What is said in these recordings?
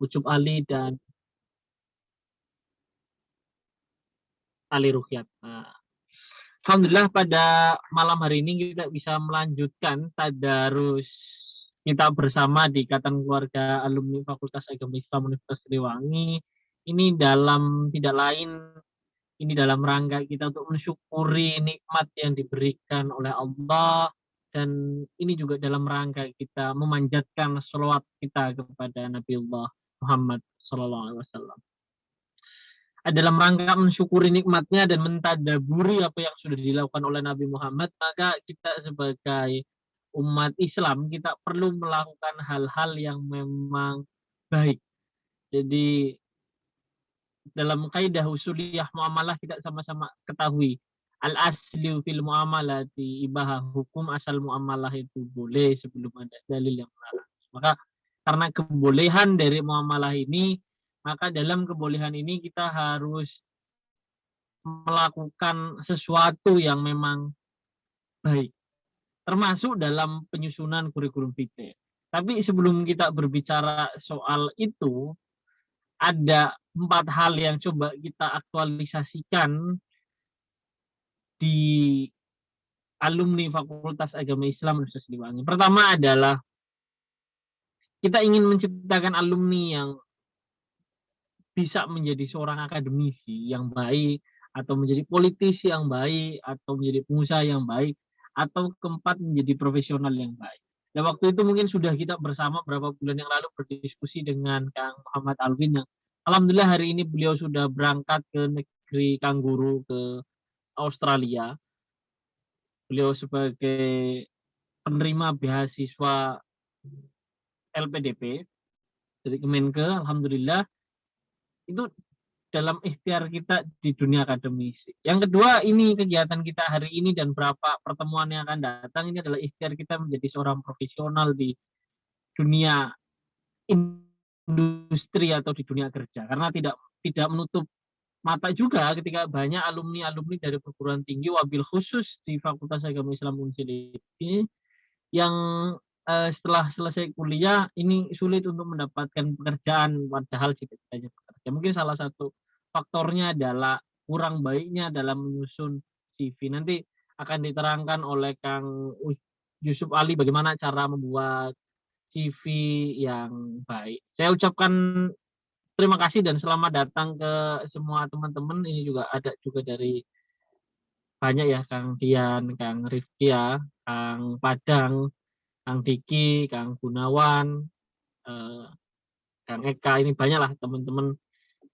Ucup Ali dan Ali Ruhyat. Nah, alhamdulillah pada malam hari ini kita bisa melanjutkan tadarus kita bersama di Ikatan Keluarga Alumni Fakultas Agama Islam Universitas Siliwangi. Ini tidak lain, ini dalam rangka kita untuk mensyukuri nikmat yang diberikan oleh Allah, dan ini juga dalam rangka kita memanjatkan sholawat kita kepada Nabiullah Muhammad SAW. Dalam rangka mensyukuri nikmatnya dan mentadaburi apa yang sudah dilakukan oleh Nabi Muhammad, maka kita sebagai umat Islam kita perlu melakukan hal-hal yang memang baik. Jadi dalam kaidah usuliyah muamalah kita sama-sama ketahui al-asli fil muamalati ibahah, hukum asal muamalah itu boleh sebelum ada dalil yang melarang. Maka karena kebolehan dari muamalah ini, maka dalam kebolehan ini kita harus melakukan sesuatu yang memang baik, termasuk dalam penyusunan kurikulum vitae. Tapi sebelum kita berbicara soal itu, ada 4 hal yang coba kita aktualisasikan di alumni Fakultas Agama Islam Universitas Siliwangi. Pertama adalah kita ingin menciptakan alumni yang bisa menjadi seorang akademisi yang baik, atau menjadi politisi yang baik, atau menjadi pengusaha yang baik, atau keempat menjadi profesional yang baik. Dan waktu itu mungkin sudah kita bersama beberapa bulan yang lalu berdiskusi dengan Kang Muhammad Alvin yang alhamdulillah hari ini beliau sudah berangkat ke negeri Kangguru, ke Australia. Beliau sebagai penerima beasiswa LPDP dari Kemenke, alhamdulillah itu dalam ikhtiar kita di dunia akademisi. Yang kedua, ini kegiatan kita hari ini dan berapa pertemuan yang akan datang, ini adalah ikhtiar kita menjadi seorang profesional di dunia industri atau di dunia kerja. Karena tidak menutup mata juga ketika banyak alumni-alumni dari perguruan tinggi, wabil khusus di Fakultas Agama Islam Unsur ini, yang setelah selesai kuliah ini sulit untuk mendapatkan pekerjaan padahal cita-citanya bekerja. Mungkin salah satu faktornya adalah kurang baiknya dalam menyusun CV. Nanti akan diterangkan oleh Kang Yusuf Ali bagaimana cara membuat CV yang baik. Saya ucapkan terima kasih dan selamat datang ke semua teman-teman. Ini juga ada juga dari banyak ya, Kang Dian, Kang Rifki ya, Kang Padang, Kang Diki, Kang Gunawan, Kang Eka, ini banyaklah teman-teman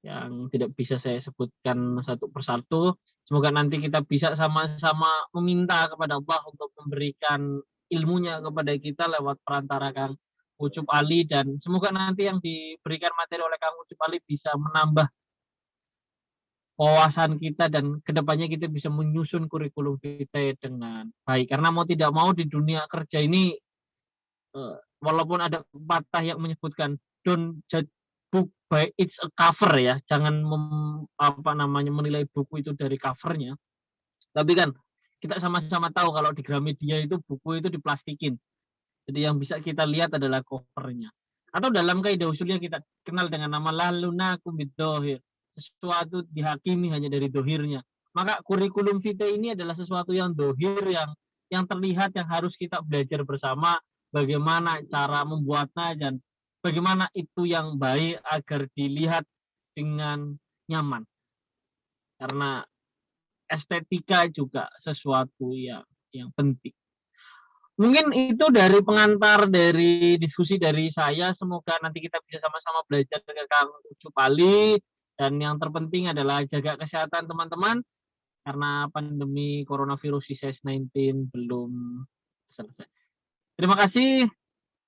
yang tidak bisa saya sebutkan satu persatu. Semoga nanti kita bisa sama-sama meminta kepada Allah untuk memberikan ilmunya kepada kita lewat perantara Kang Ucup Ali, dan semoga nanti yang diberikan materi oleh Kang Ucup Ali bisa menambah wawasan kita dan kedepannya kita bisa menyusun kurikulum vitae dengan baik. Karena mau tidak mau di dunia kerja ini, walaupun ada pepatah yang menyebutkan don't judge book by its cover ya, jangan menilai buku itu dari covernya. Tapi kan kita sama-sama tahu kalau di Gramedia itu buku itu diplastikin, jadi yang bisa kita lihat adalah covernya. Atau dalam kaidah usulnya kita kenal dengan nama laluna kumbidohir, sesuatu dihakimi hanya dari dohirnya. Maka kurikulum vitae ini adalah sesuatu yang dohir, yang terlihat, yang harus kita belajar bersama bagaimana cara membuatnya dan bagaimana itu yang baik agar dilihat dengan nyaman. Karena estetika juga sesuatu yang penting. Mungkin itu dari pengantar, dari diskusi dari saya. Semoga nanti kita bisa sama-sama belajar dengan Kang Ucup Ali. Dan yang terpenting adalah jaga kesehatan teman-teman, karena pandemi coronavirus COVID-19 belum selesai. Terima kasih.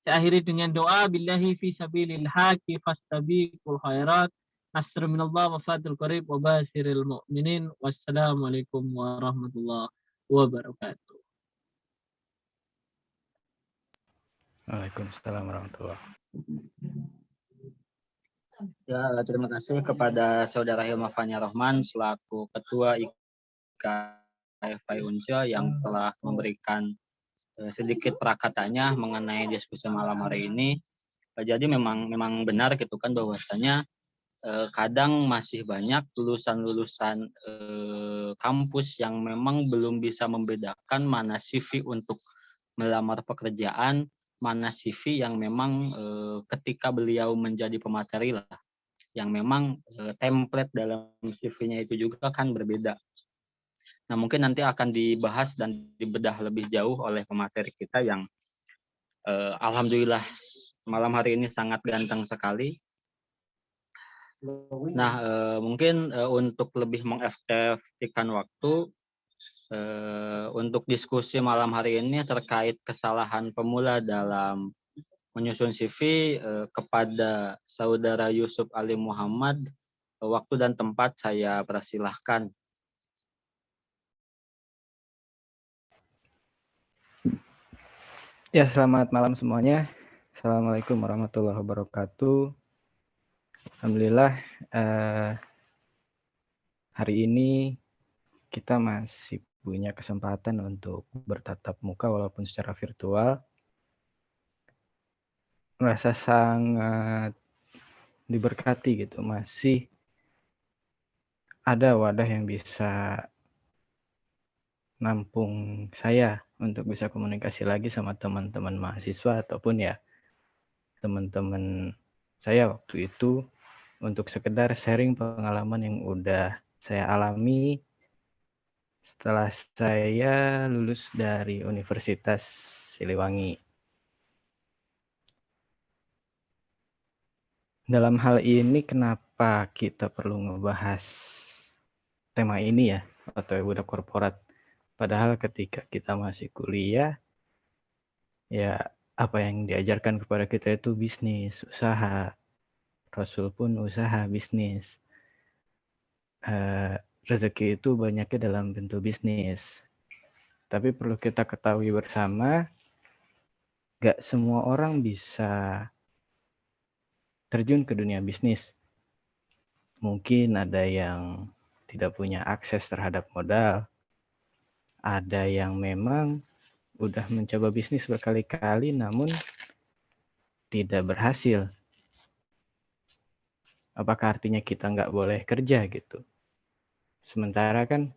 Saya akhiri dengan doa. Billahi fi sabilil haqi fastabiqul khairat. Nasr minallah wa fadl qarib wa basiril mu'minin. Wassalamualaikum warahmatullahi wabarakatuh. Waalaikumsalam warahmatullahi wabarakatuh. Ya, terima kasih kepada Saudara Hilma Fania Rohman selaku Ketua IKFI Unsur yang telah memberikan sedikit perakatannya mengenai diskusi malam hari ini. Jadi memang benar gitu kan bahwasanya kadang masih banyak lulusan-lulusan kampus yang memang belum bisa membedakan mana CV untuk melamar pekerjaan, mana CV yang memang ketika beliau menjadi pemateri lah, yang memang template dalam CV-nya itu juga kan berbeda. Nah, mungkin nanti akan dibahas dan dibedah lebih jauh oleh pemateri kita yang alhamdulillah malam hari ini sangat ganteng sekali. Nah, mungkin untuk lebih mengefektifkan waktu, untuk diskusi malam hari ini terkait kesalahan pemula dalam menyusun CV kepada Saudara Yusuf Ali Muhammad, waktu dan tempat saya persilahkan. Ya, selamat malam semuanya. Assalamualaikum warahmatullahi wabarakatuh. Alhamdulillah, hari ini kita masih punya kesempatan untuk bertatap muka walaupun secara virtual. Merasa sangat diberkati gitu. Masih ada wadah yang bisa nampung saya untuk bisa komunikasi lagi sama teman-teman mahasiswa ataupun ya teman-teman saya waktu itu untuk sekedar sharing pengalaman yang udah saya alami setelah saya lulus dari Universitas Siliwangi. Dalam hal ini kenapa kita perlu ngebahas tema ini ya, atau budak korporat. Padahal ketika kita masih kuliah, ya apa yang diajarkan kepada kita itu bisnis, usaha. Rasul pun usaha, bisnis. Rezeki itu banyaknya dalam bentuk bisnis. Tapi perlu kita ketahui bersama, gak semua orang bisa terjun ke dunia bisnis. Mungkin ada yang tidak punya akses terhadap modal. Ada yang memang udah mencoba bisnis berkali-kali namun tidak berhasil. Apakah artinya kita nggak boleh kerja gitu? Sementara kan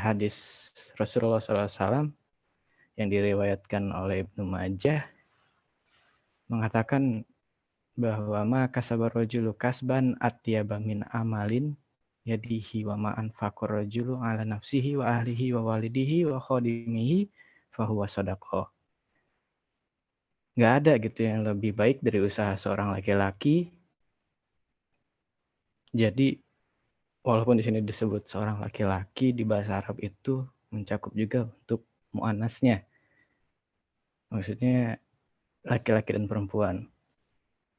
hadis Rasulullah SAW yang diriwayatkan oleh Ibnu Majah mengatakan bahwa ma kasabar rajulu kasban atyaba min amalin yadihi wa ma anfaqar rajulu ala nafsihi wa ahlihi wa walidihi wa khadimihi fahuwa shadaqah. Nggak ada gitu yang lebih baik dari usaha seorang laki-laki. Jadi walaupun di sini disebut seorang laki-laki, di bahasa Arab itu mencakup juga untuk muannasnya. Maksudnya laki-laki dan perempuan.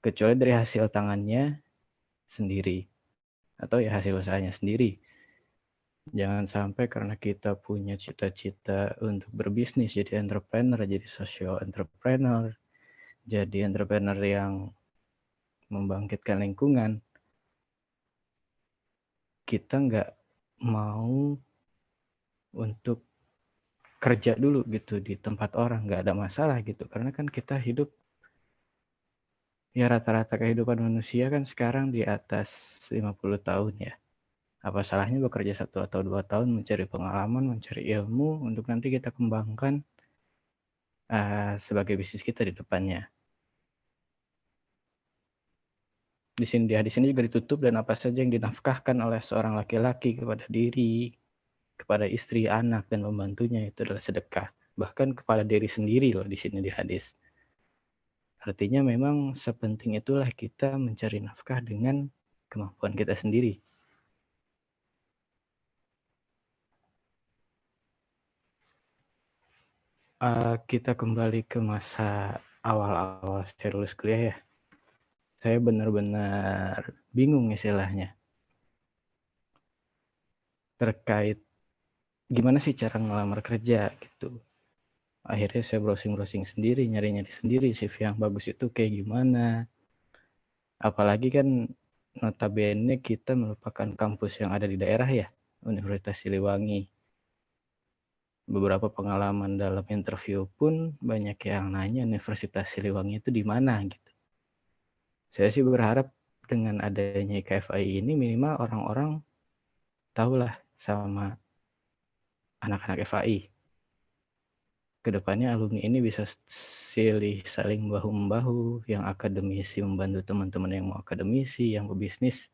Kecuali dari hasil tangannya sendiri atau ya hasil usahanya sendiri. Jangan sampai karena kita punya cita-cita untuk berbisnis, jadi entrepreneur, jadi social entrepreneur, jadi entrepreneur yang membangkitkan lingkungan, kita nggak mau untuk kerja dulu gitu di tempat orang, nggak ada masalah gitu. Karena kan kita hidup, ya rata-rata kehidupan manusia kan sekarang di atas 50 tahun ya. Apa salahnya bekerja 1 atau 2 tahun mencari pengalaman, mencari ilmu untuk nanti kita kembangkan sebagai bisnis kita di depannya. Di sini juga ditutup dan apa saja yang dinafkahkan oleh seorang laki-laki kepada diri, kepada istri, anak dan pembantunya itu adalah sedekah. Bahkan kepada diri sendiri loh di sini di hadis. Artinya memang sepenting itulah kita mencari nafkah dengan kemampuan kita sendiri. Kita kembali ke masa awal-awal saya lulus kuliah ya. Saya benar-benar bingung istilahnya terkait gimana sih cara ngelamar kerja gitu. Akhirnya saya browsing-browsing sendiri, nyari-nyari sendiri CV yang bagus itu kayak gimana. Apalagi kan notabene kita merupakan kampus yang ada di daerah ya, Universitas Siliwangi. Beberapa pengalaman dalam interview pun banyak yang nanya Universitas Siliwangi itu di mana gitu. Saya sih berharap dengan adanya KFI ini minimal orang-orang tahulah sama anak-anak FAI. Kedepannya alumni ini bisa saling bahu-membahu, yang akademisi membantu teman-teman yang mau akademisi, yang pebisnis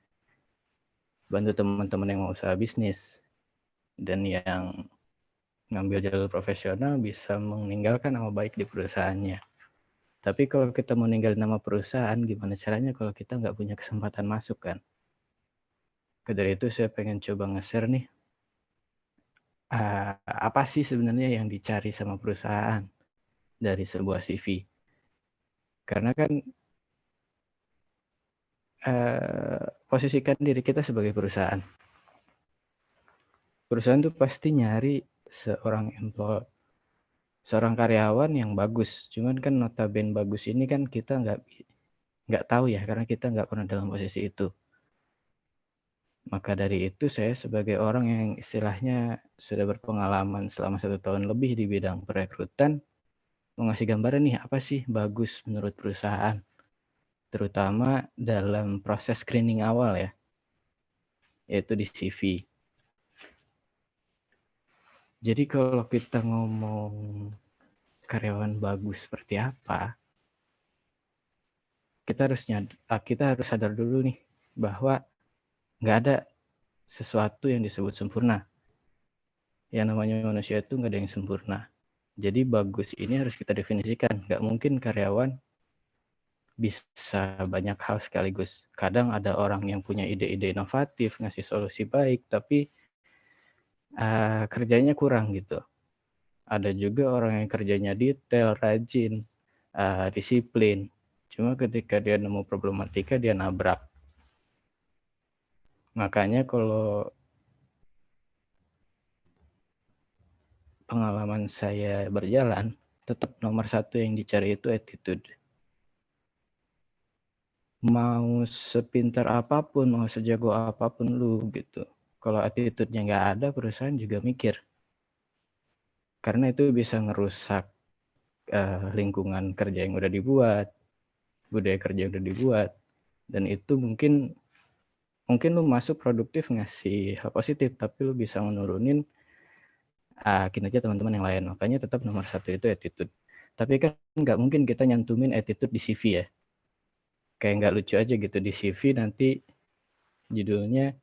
bantu teman-teman yang mau usaha bisnis, dan yang ngambil jalur profesional bisa meninggalkan nama baik di perusahaannya. Tapi kalau kita mau ninggalin nama perusahaan, gimana caranya kalau kita nggak punya kesempatan masuk kan? Dari itu saya pengen coba nge-share nih, apa sih sebenarnya yang dicari sama perusahaan dari sebuah CV. Karena kan posisikan diri kita sebagai perusahaan. Perusahaan tuh pasti nyari seorang karyawan yang bagus. Cuman kan notabene bagus ini kan kita nggak tahu ya, karena kita nggak pernah dalam posisi itu. Maka dari itu saya sebagai orang yang istilahnya sudah berpengalaman selama 1 tahun lebih di bidang perekrutan, mau ngasih gambaran nih apa sih bagus menurut perusahaan, terutama dalam proses screening awal ya, yaitu di CV. Jadi kalau kita ngomong karyawan bagus seperti apa, kita harus sadar dulu nih bahwa nggak ada sesuatu yang disebut sempurna. Yang namanya manusia itu nggak ada yang sempurna. Jadi bagus ini harus kita definisikan. Nggak mungkin karyawan bisa banyak hal sekaligus. Kadang ada orang yang punya ide-ide inovatif, ngasih solusi baik, tapi kerjanya kurang gitu. Ada juga orang yang kerjanya detail, rajin, disiplin. Cuma ketika dia nemu problematika, dia nabrak. Makanya kalau pengalaman saya berjalan, tetap nomor 1 yang dicari itu attitude. Mau sepintar apapun, mau sejago apapun lu gitu. Kalau attitude-nya nggak ada, perusahaan juga mikir. Karena itu bisa ngerusak lingkungan kerja yang udah dibuat, budaya kerja yang udah dibuat, dan itu mungkin lu masuk produktif ngasih hal positif, tapi lu bisa menurunin kinerja teman-teman yang lain. Makanya tetap nomor 1 itu attitude. Tapi kan nggak mungkin kita nyantumin attitude di CV ya. Kayak nggak lucu aja gitu di CV nanti judulnya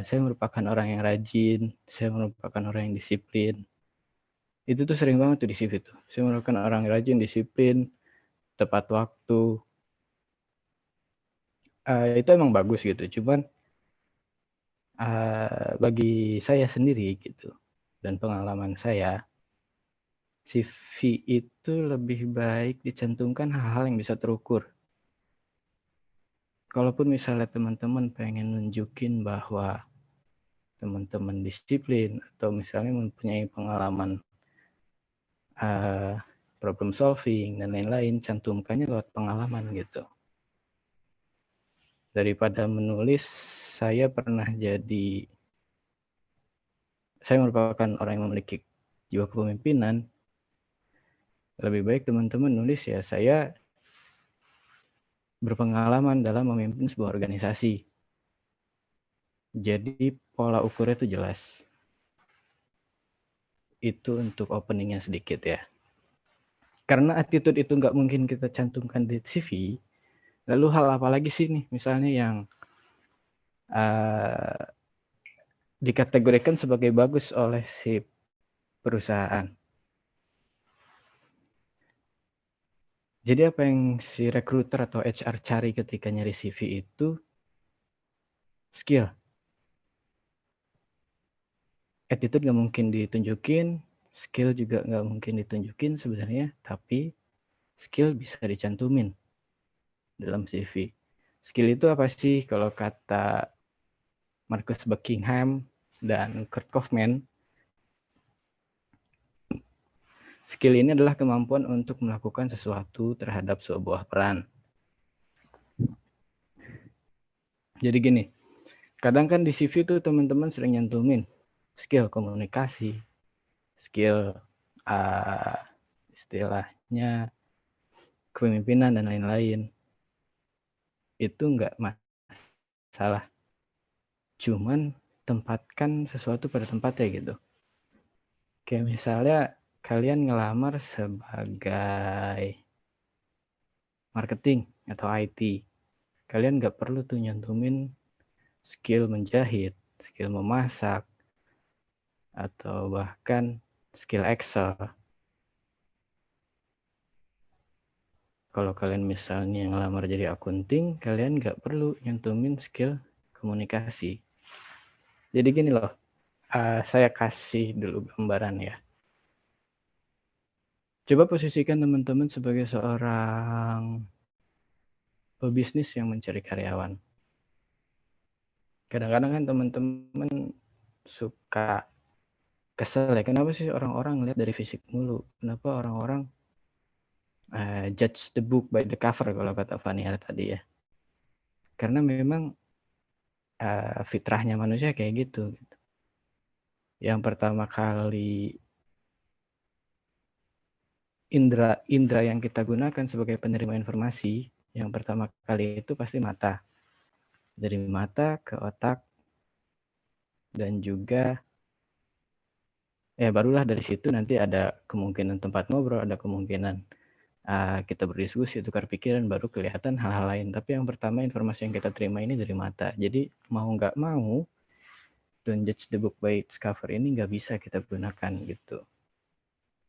saya merupakan orang yang rajin, saya merupakan orang yang disiplin. Itu tuh sering banget tuh di CV tuh. Saya merupakan orang yang rajin, disiplin, tepat waktu. Itu emang bagus gitu. Cuman bagi saya sendiri gitu dan pengalaman saya, CV itu lebih baik dicantumkan hal-hal yang bisa terukur. Kalaupun misalnya teman-teman pengen nunjukin bahwa teman-teman disiplin atau misalnya mempunyai pengalaman problem solving dan lain-lain, cantumkannya lewat pengalaman gitu. Daripada menulis saya merupakan orang yang memiliki jiwa kepemimpinan, lebih baik teman-teman nulis ya saya berpengalaman dalam memimpin sebuah organisasi. Jadi pola ukurnya itu jelas. Itu untuk openingnya sedikit ya. Karena attitude itu nggak mungkin kita cantumkan di CV, lalu hal apa lagi sih nih misalnya yang dikategorikan sebagai bagus oleh si perusahaan. Jadi apa yang si recruiter atau HR cari ketika nyari CV itu skill. Attitude nggak mungkin ditunjukin, skill juga nggak mungkin ditunjukin sebenarnya, tapi skill bisa dicantumin dalam CV. Skill itu apa sih? Kalau kata Marcus Buckingham dan Kurt Kaufman, skill ini adalah kemampuan untuk melakukan sesuatu terhadap sebuah peran. Jadi gini, kadang kan di CV tuh teman-teman sering nyantumin skill komunikasi, skill istilahnya kepemimpinan dan lain-lain. itu nggak masalah. Cuman tempatkan sesuatu pada tempatnya gitu. Kayak misalnya kalian ngelamar sebagai marketing atau IT. Kalian nggak perlu tuh nyantumin skill menjahit, skill memasak, atau bahkan skill Excel. Kalau kalian misalnya ngelamar jadi akunting, kalian nggak perlu nyantumin skill komunikasi. Jadi gini loh, saya kasih dulu gambaran ya. Coba posisikan teman-teman sebagai seorang pebisnis yang mencari karyawan. Kadang-kadang kan teman-teman suka kesel ya, kenapa sih orang-orang ngeliat dari fisik mulu? Kenapa orang-orang judge the book by the cover kalau kata Vaniar tadi ya? Karena memang fitrahnya manusia kayak gitu. Yang pertama kali indera yang kita gunakan sebagai penerima informasi, yang pertama kali itu pasti mata. Dari mata ke otak, dan juga ya barulah dari situ nanti ada kemungkinan tempat ngobrol, ada kemungkinan kita berdiskusi, tukar pikiran, baru kelihatan hal-hal lain. Tapi yang pertama informasi yang kita terima ini dari mata. Jadi mau nggak mau, don't judge the book by its cover ini nggak bisa kita gunakan gitu.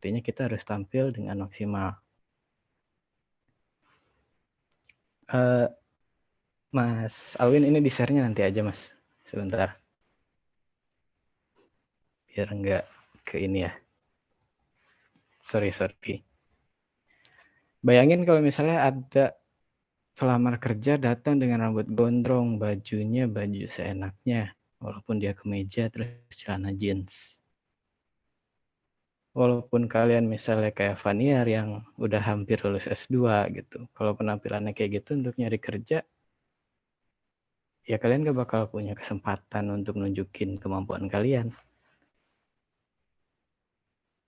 Artinya kita harus tampil dengan maksimal. Mas Alwin ini di share-nya nanti aja Mas, sebentar. Biar nggak ke ini ya. Sorry. Bayangin kalau misalnya ada pelamar kerja datang dengan rambut gondrong, bajunya baju seenaknya, walaupun dia kemeja terus celana jeans. Walaupun kalian misalnya kayak Vaniar yang udah hampir lulus S2 gitu, kalau penampilannya kayak gitu untuk nyari kerja, ya kalian gak bakal punya kesempatan untuk nunjukin kemampuan kalian.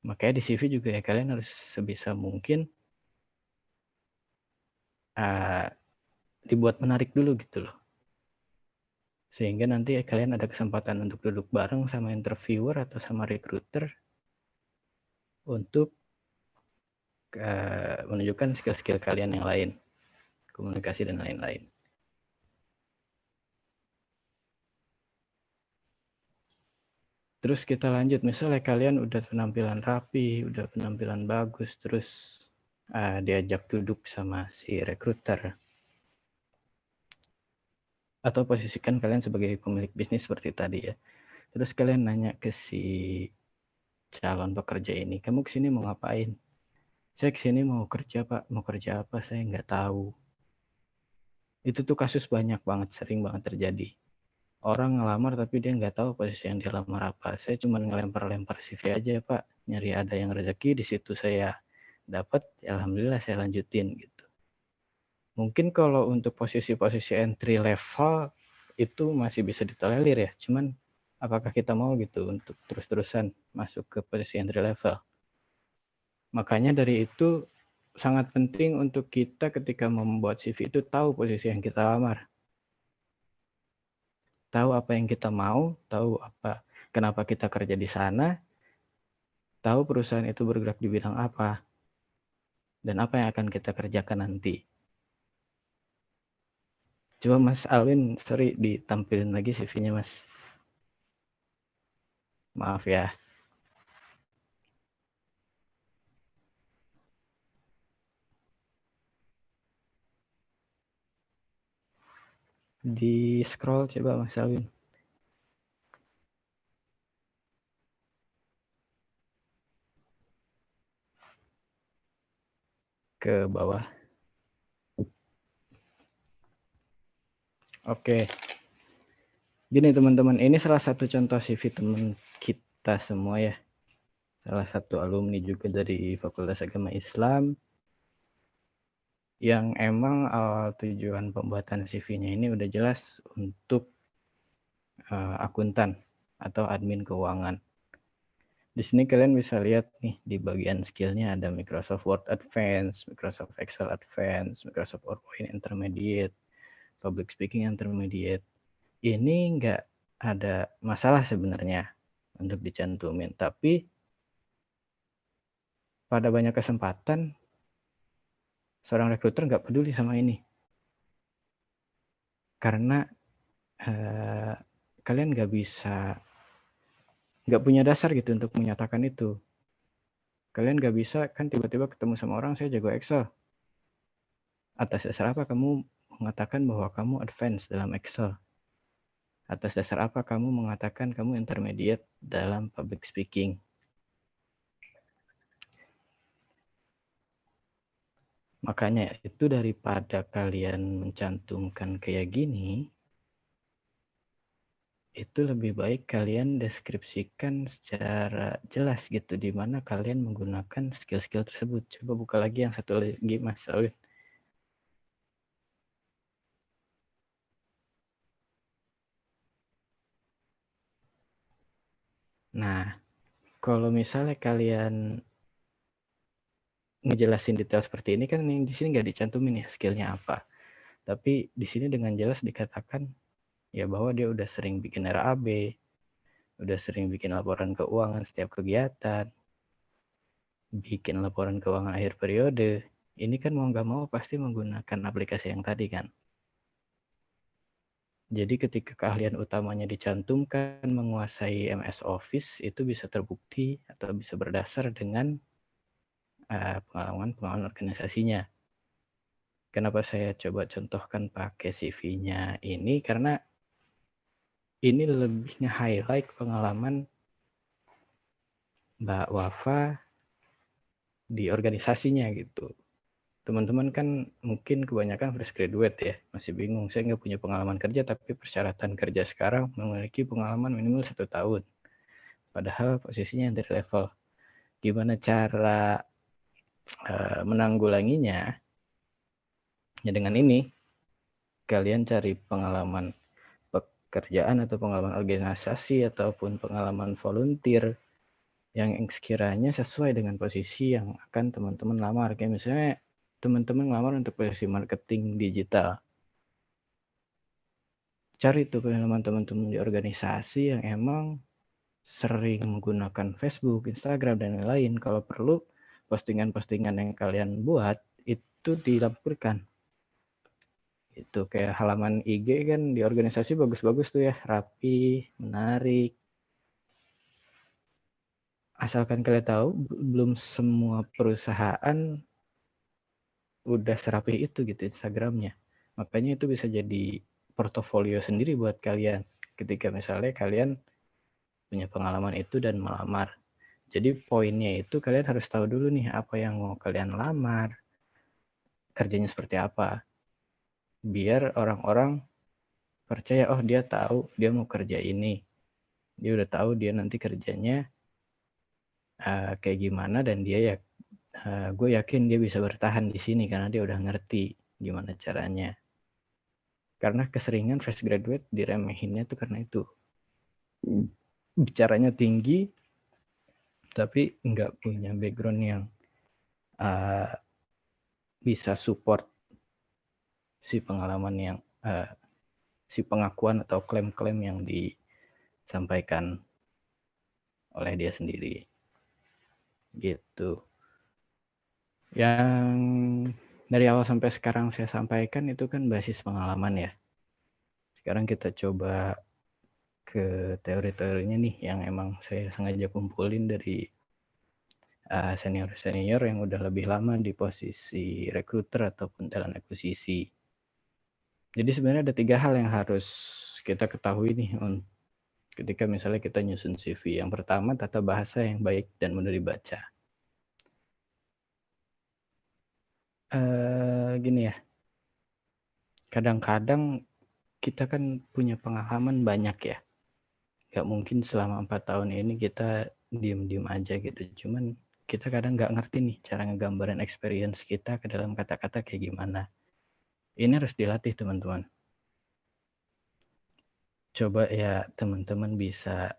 Makanya di CV juga ya kalian harus sebisa mungkin dibuat menarik dulu gitu loh. Sehingga nanti kalian ada kesempatan untuk duduk bareng sama interviewer atau sama recruiter untuk menunjukkan skill-skill kalian yang lain, komunikasi dan lain-lain. Terus kita lanjut, misalnya kalian udah penampilan rapi, udah penampilan bagus, terus diajak duduk sama si recruiter. Atau posisikan kalian sebagai pemilik bisnis seperti tadi ya. Terus kalian nanya ke si calon pekerja ini, kamu kesini mau ngapain? Saya kesini mau kerja Pak, mau kerja apa saya nggak tahu. Itu tuh kasus banyak banget, sering banget terjadi. Orang ngelamar tapi dia nggak tahu posisi yang dia lamar apa. Saya cuma ngelempar-lempar CV aja Pak, nyari ada yang rezeki di situ saya dapat, ya alhamdulillah saya lanjutin gitu. Mungkin kalau untuk posisi-posisi entry level itu masih bisa ditolerir ya, cuman apakah kita mau gitu untuk terus-terusan masuk ke posisi entry level? Makanya dari itu sangat penting untuk kita ketika membuat CV itu tahu posisi yang kita lamar. Tahu apa yang kita mau, tahu apa, kenapa kita kerja di sana, tahu perusahaan itu bergerak di bidang apa, dan apa yang akan kita kerjakan nanti. Coba Mas Alwin, sorry ditampilin lagi CV-nya Mas. Maaf ya. Di scroll coba Mas Alwin. Ke bawah. Oke. Gini teman-teman, ini salah satu contoh CV teman kita semua ya. Salah satu alumni juga dari Fakultas Agama Islam yang emang tujuan pembuatan CV-nya ini udah jelas untuk akuntan atau admin keuangan. Di sini kalian bisa lihat nih di bagian skillnya ada Microsoft Word Advanced, Microsoft Excel Advanced, Microsoft PowerPoint Intermediate, public speaking intermediate. Ini nggak ada masalah sebenarnya untuk dicantumin, tapi pada banyak kesempatan seorang rekruter nggak peduli sama ini karena kalian nggak punya dasar gitu untuk menyatakan itu. Kalian nggak bisa kan tiba-tiba ketemu sama orang, saya jago Excel. Atas dasar apa kamu mengatakan bahwa kamu advance dalam Excel? Atas dasar apa kamu mengatakan kamu intermediate dalam public speaking? Makanya itu daripada kalian mencantumkan kayak gini, itu lebih baik kalian deskripsikan secara jelas gitu di mana kalian menggunakan skill-skill tersebut. Coba buka lagi yang satu lagi, Mas Awin. Nah, kalau misalnya kalian ngejelasin detail seperti ini kan yang di sini nggak dicantumin ya skillnya apa. Tapi di sini dengan jelas dikatakan ya bahwa dia udah sering bikin RAB, udah sering bikin laporan keuangan setiap kegiatan, bikin laporan keuangan akhir periode. Ini kan mau nggak mau pasti menggunakan aplikasi yang tadi kan. Jadi ketika keahlian utamanya dicantumkan menguasai MS Office itu bisa terbukti atau bisa berdasar dengan pengalaman organisasinya. Kenapa saya coba contohkan pakai CV-nya ini karena ini lebih nge-highlight pengalaman Mbak Wafa di organisasinya gitu. Teman-teman kan mungkin kebanyakan fresh graduate ya, masih bingung. Saya nggak punya pengalaman kerja, tapi persyaratan kerja sekarang memiliki pengalaman minimal 1 tahun. Padahal posisinya entry level. Gimana cara menanggulanginya? Ya dengan ini, kalian cari pengalaman pekerjaan atau pengalaman organisasi ataupun pengalaman volunteer yang sekiranya sesuai dengan posisi yang akan teman-teman lamar. Kayak misalnya teman-teman lamar untuk posisi marketing digital. Cari tuh pengalaman teman-teman di organisasi yang emang sering menggunakan Facebook, Instagram, dan lain-lain. Kalau perlu, postingan-postingan yang kalian buat itu dilampirkan. Itu kayak halaman IG kan di organisasi bagus-bagus tuh ya, rapi, menarik. Asalkan kalian tahu, belum semua perusahaan udah serapih itu gitu Instagramnya. Makanya itu bisa jadi portofolio sendiri buat kalian ketika misalnya kalian punya pengalaman itu dan melamar. Jadi poinnya itu kalian harus tahu dulu nih apa yang mau kalian lamar, kerjanya seperti apa. Biar orang-orang percaya, oh dia tahu dia mau kerja ini. Dia udah tahu dia nanti kerjanya kayak gimana dan dia ya gue yakin dia bisa bertahan di sini karena dia udah ngerti gimana caranya. Karena keseringan fresh graduate diremehinnya tuh karena itu. Bicaranya tinggi, tapi nggak punya background yang bisa support si pengalaman yang si pengakuan atau klaim-klaim yang disampaikan oleh dia sendiri. Gitu. Yang dari awal sampai sekarang saya sampaikan itu kan basis pengalaman ya. Sekarang kita coba ke teori-teorinya nih yang emang saya sengaja kumpulin dari senior-senior yang udah lebih lama di posisi recruiter ataupun talent acquisition. Jadi sebenarnya ada 3 hal yang harus kita ketahui nih ketika misalnya kita nyusun CV. Yang pertama, tata bahasa yang baik dan mudah dibaca. Gini ya, kadang-kadang kita kan punya pengalaman banyak ya. Gak mungkin selama 4 tahun ini kita diem-diem aja gitu. Cuman kita kadang gak ngerti nih cara ngegambarin experience kita ke dalam kata-kata kayak gimana. Ini harus dilatih teman-teman. Coba ya teman-teman bisa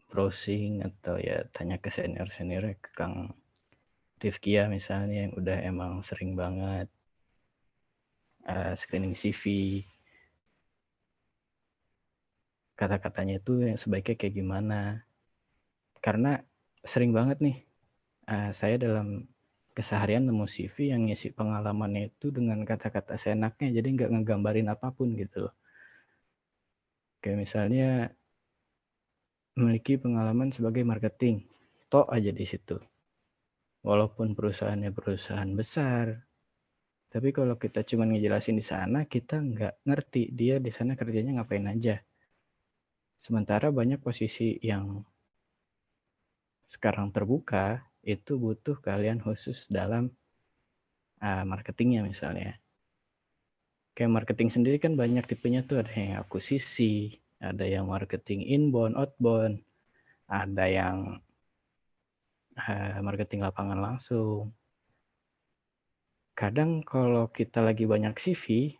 browsing atau ya tanya ke senior-senior ke Kang Rifkia misalnya yang udah emang sering banget screening CV, kata-katanya itu yang sebaiknya kayak gimana. Karena sering banget nih saya dalam keseharian nemu CV yang ngisi pengalamannya itu dengan kata-kata seenaknya, jadi nggak ngegambarin apapun gitu loh. Kayak misalnya memiliki pengalaman sebagai marketing, tok aja di situ. Walaupun perusahaannya perusahaan besar, tapi kalau kita cuma ngejelasin di sana, kita nggak ngerti dia di sana kerjanya ngapain aja. Sementara banyak posisi yang sekarang terbuka, itu butuh kalian khusus dalam marketingnya misalnya. Kayak marketing sendiri kan banyak tipenya tuh, ada yang akuisisi, ada yang marketing inbound, outbound, ada yang marketing lapangan langsung. Kadang kalau kita lagi banyak CV,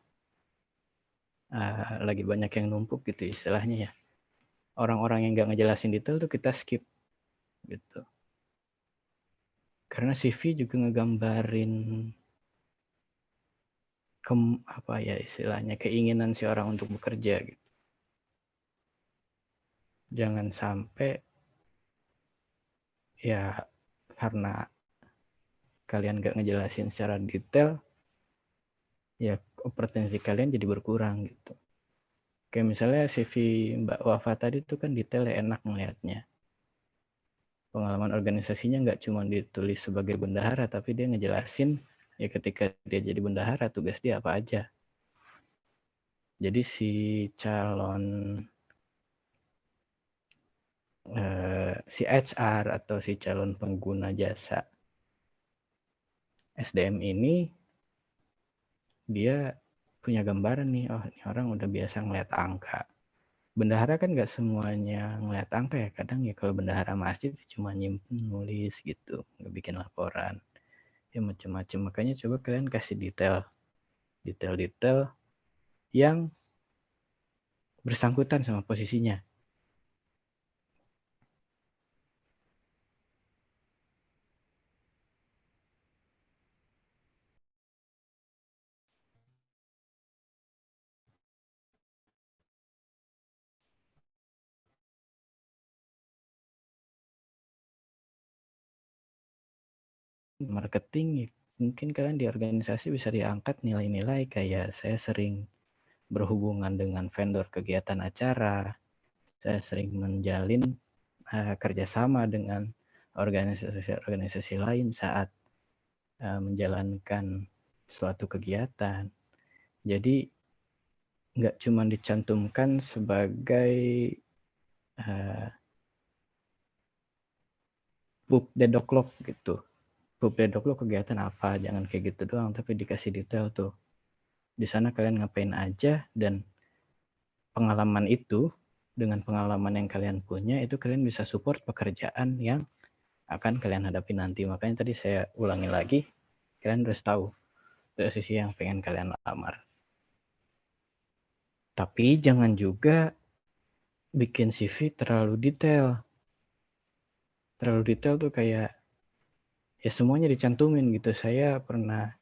lagi banyak yang numpuk gitu istilahnya ya, orang-orang yang nggak ngejelasin detail tuh kita skip gitu. Karena CV juga ngegambarin apa ya istilahnya, keinginan si orang untuk bekerja gitu. Jangan sampai ya karena kalian nggak ngejelasin secara detail, ya opportunity kalian jadi berkurang gitu. Kayak misalnya CV Mbak Wafa tadi tuh kan detailnya enak ngelihatnya. Pengalaman organisasinya nggak cuma ditulis sebagai bendahara, tapi dia ngejelasin ya ketika dia jadi bendahara tugas dia apa aja. Jadi si calon si HR atau si calon pengguna jasa SDM ini dia punya gambaran nih, oh ini orang udah biasa ngeliat angka. Bendahara kan nggak semuanya ngeliat angka ya, kadang ya kalau bendahara masjid cuma nyimpen nulis gitu, nggak bikin laporan. Ya macam-macam, makanya coba kalian kasih detail yang bersangkutan sama posisinya. Marketing mungkin kalian di organisasi bisa diangkat nilai-nilai kayak saya sering berhubungan dengan vendor kegiatan acara, saya sering menjalin kerjasama dengan organisasi-organisasi lain saat menjalankan suatu kegiatan. Jadi nggak cuma dicantumkan sebagai pub dedoklok gitu. Pub dedoklok kegiatan apa, jangan kayak gitu doang, tapi dikasih detail tuh. Di sana kalian ngapain aja, dan pengalaman itu dengan pengalaman yang kalian punya itu kalian bisa support pekerjaan yang akan kalian hadapi nanti. Makanya tadi saya ulangi lagi, kalian harus tahu posisi yang pengen kalian lamar. Tapi jangan juga bikin CV terlalu detail. Terlalu detail tuh kayak ya semuanya dicantumin gitu. Saya pernah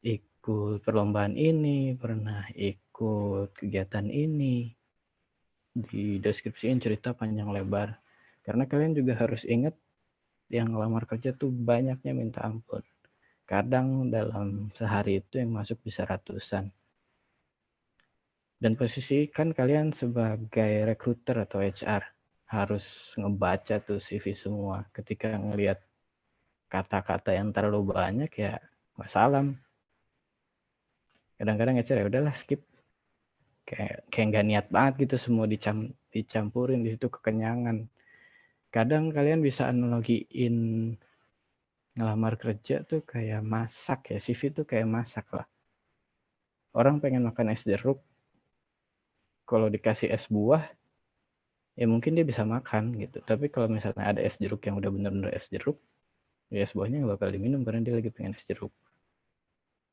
ikut perlombaan ini, pernah ikut kegiatan ini, di deskripsiin cerita panjang lebar. Karena kalian juga harus ingat yang ngelamar kerja tuh banyaknya minta ampun. Kadang dalam sehari itu yang masuk bisa ratusan. Dan posisi kan kalian sebagai recruiter atau HR harus ngebaca tuh CV semua. Ketika ngelihat kata-kata yang terlalu banyak ya wassalam. Kadang-kadang HR ya udahlah skip. Kayak nggak niat banget gitu, semua dicampurin di situ kekenyangan. Kadang kalian bisa analogiin ngelamar kerja tuh kayak masak ya, CV tuh kayak masak lah. Orang pengen makan es jeruk, kalau dikasih es buah, ya mungkin dia bisa makan gitu. Tapi kalau misalnya ada es jeruk yang udah bener-bener es jeruk, ya es buahnya nggak bakal diminum karena dia lagi pengen es jeruk.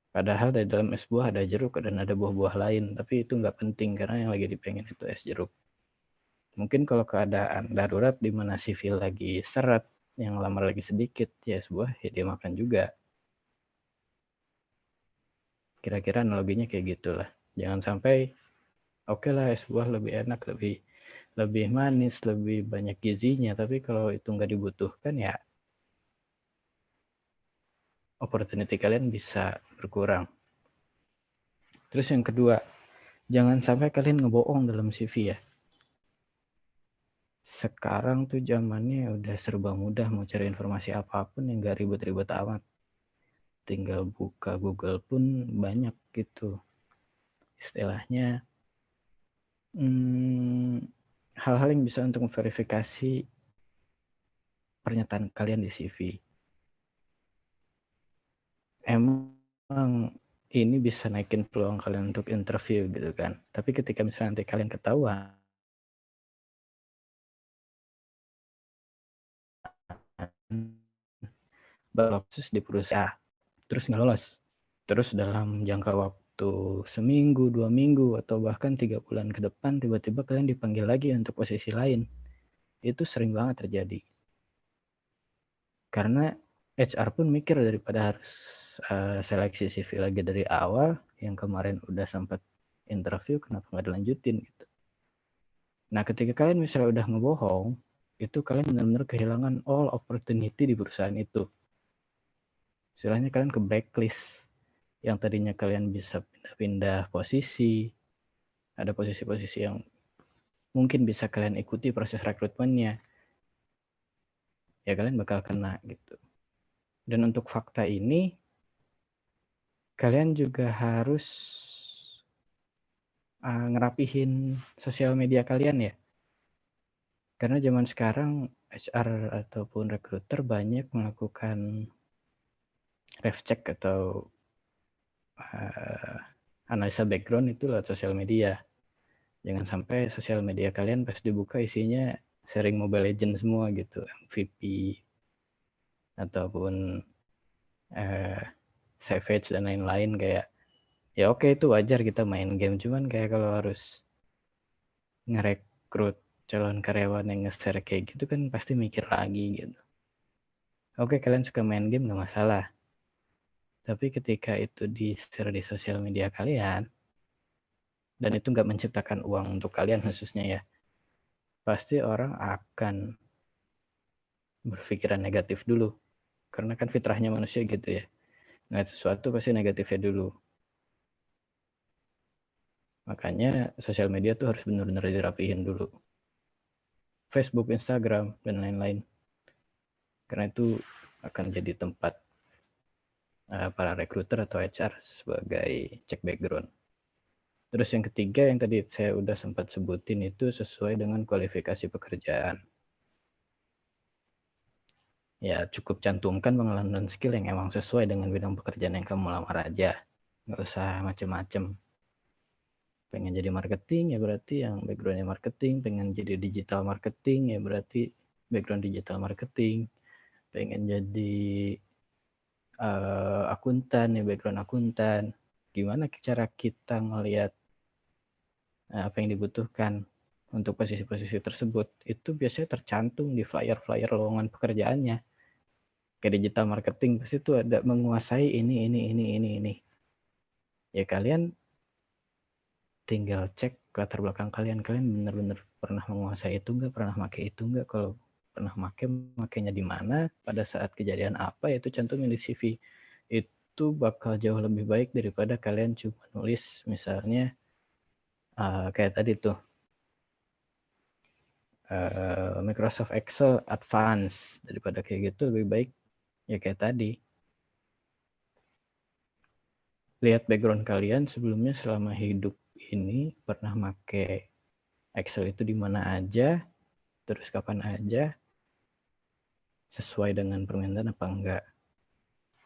Padahal dari dalam es buah ada jeruk dan ada buah-buah lain, tapi itu nggak penting karena yang lagi dipengen itu es jeruk. Mungkin kalau keadaan darurat di mana CV lagi seret, yang lamar lagi sedikit, ya es buah ya dia makan juga. Kira-kira analoginya kayak gitulah. Jangan sampai oke lah es buah lebih enak, lebih manis, lebih banyak gizinya, tapi kalau itu nggak dibutuhkan ya opportunity kalian bisa berkurang. Terus yang kedua, jangan sampai kalian ngebohong dalam CV ya. Sekarang tuh zamannya udah serba mudah, mau cari informasi apapun yang nggak ribet-ribet amat. Tinggal buka Google pun banyak gitu. Istilahnya hal-hal yang bisa untuk memverifikasi pernyataan kalian di CV. Emang ini bisa naikin peluang kalian untuk interview gitu kan. Tapi ketika misalnya nanti kalian ketahuan berloksus di perusahaan, terus nggak lolos. Terus dalam jangka waktu seminggu, 2 minggu, atau bahkan 3 bulan ke depan, tiba-tiba kalian dipanggil lagi untuk posisi lain. Itu sering banget terjadi. Karena HR pun mikir daripada harus seleksi CV lagi dari awal, yang kemarin udah sempat interview, kenapa nggak dilanjutin gitu. Nah, ketika kalian misalnya udah ngebohong, itu kalian benar-benar kehilangan all opportunity di perusahaan itu. Istilahnya kalian ke blacklist. Yang tadinya kalian bisa pindah-pindah posisi, ada posisi-posisi yang mungkin bisa kalian ikuti proses rekrutmennya, ya kalian bakal kena gitu. Dan untuk fakta ini, kalian juga harus ngerapihin sosial media kalian ya. Karena zaman sekarang HR ataupun recruiter banyak melakukan ref check atau analisa background itu lewat sosial media. Jangan sampai sosial media kalian pas dibuka isinya sharing Mobile Legends semua gitu, MVP ataupun Savage dan lain-lain. Kayak ya oke, itu wajar kita main game, cuman kayak kalau harus ngerekrut calon karyawan yang nge-share kayak gitu kan pasti mikir lagi gitu. Oke, kalian suka main game nggak masalah, tapi ketika itu di-share di sosial media kalian dan itu nggak menciptakan uang untuk kalian khususnya ya, pasti orang akan berpikiran negatif dulu. Karena kan fitrahnya manusia gitu ya. Nah, sesuatu pasti negatifnya dulu. Makanya sosial media tuh harus benar-benar dirapihin dulu. Facebook, Instagram, dan lain-lain. Karena itu akan jadi tempat para recruiter atau HR sebagai cek background. Terus yang ketiga yang tadi saya udah sempat sebutin itu sesuai dengan kualifikasi pekerjaan. Ya cukup cantumkan pengalaman dan skill yang emang sesuai dengan bidang pekerjaan yang kamu lamar aja. Nggak usah macem-macem. Pengen jadi marketing ya berarti yang backgroundnya marketing. Pengen jadi digital marketing ya berarti background digital marketing. Pengen jadi akuntan ya background akuntan. Gimana cara kita ngelihat apa yang dibutuhkan untuk posisi-posisi tersebut, itu biasanya tercantum di flyer-flyer lowongan pekerjaannya. Kayak digital marketing pasti itu ada menguasai ini. Ya kalian tinggal cek latar belakang kalian benar-benar pernah menguasai itu nggak, pernah pakai itu nggak. Kalau pernah makainya di mana, pada saat kejadian apa, itu cantumin di CV. Itu bakal jauh lebih baik daripada kalian cuma nulis misalnya kayak tadi tuh Microsoft Excel Advance. Daripada kayak gitu lebih baik ya kayak tadi, lihat background kalian sebelumnya selama hidup ini pernah make Excel itu di mana aja, terus kapan aja, sesuai dengan permintaan apa enggak.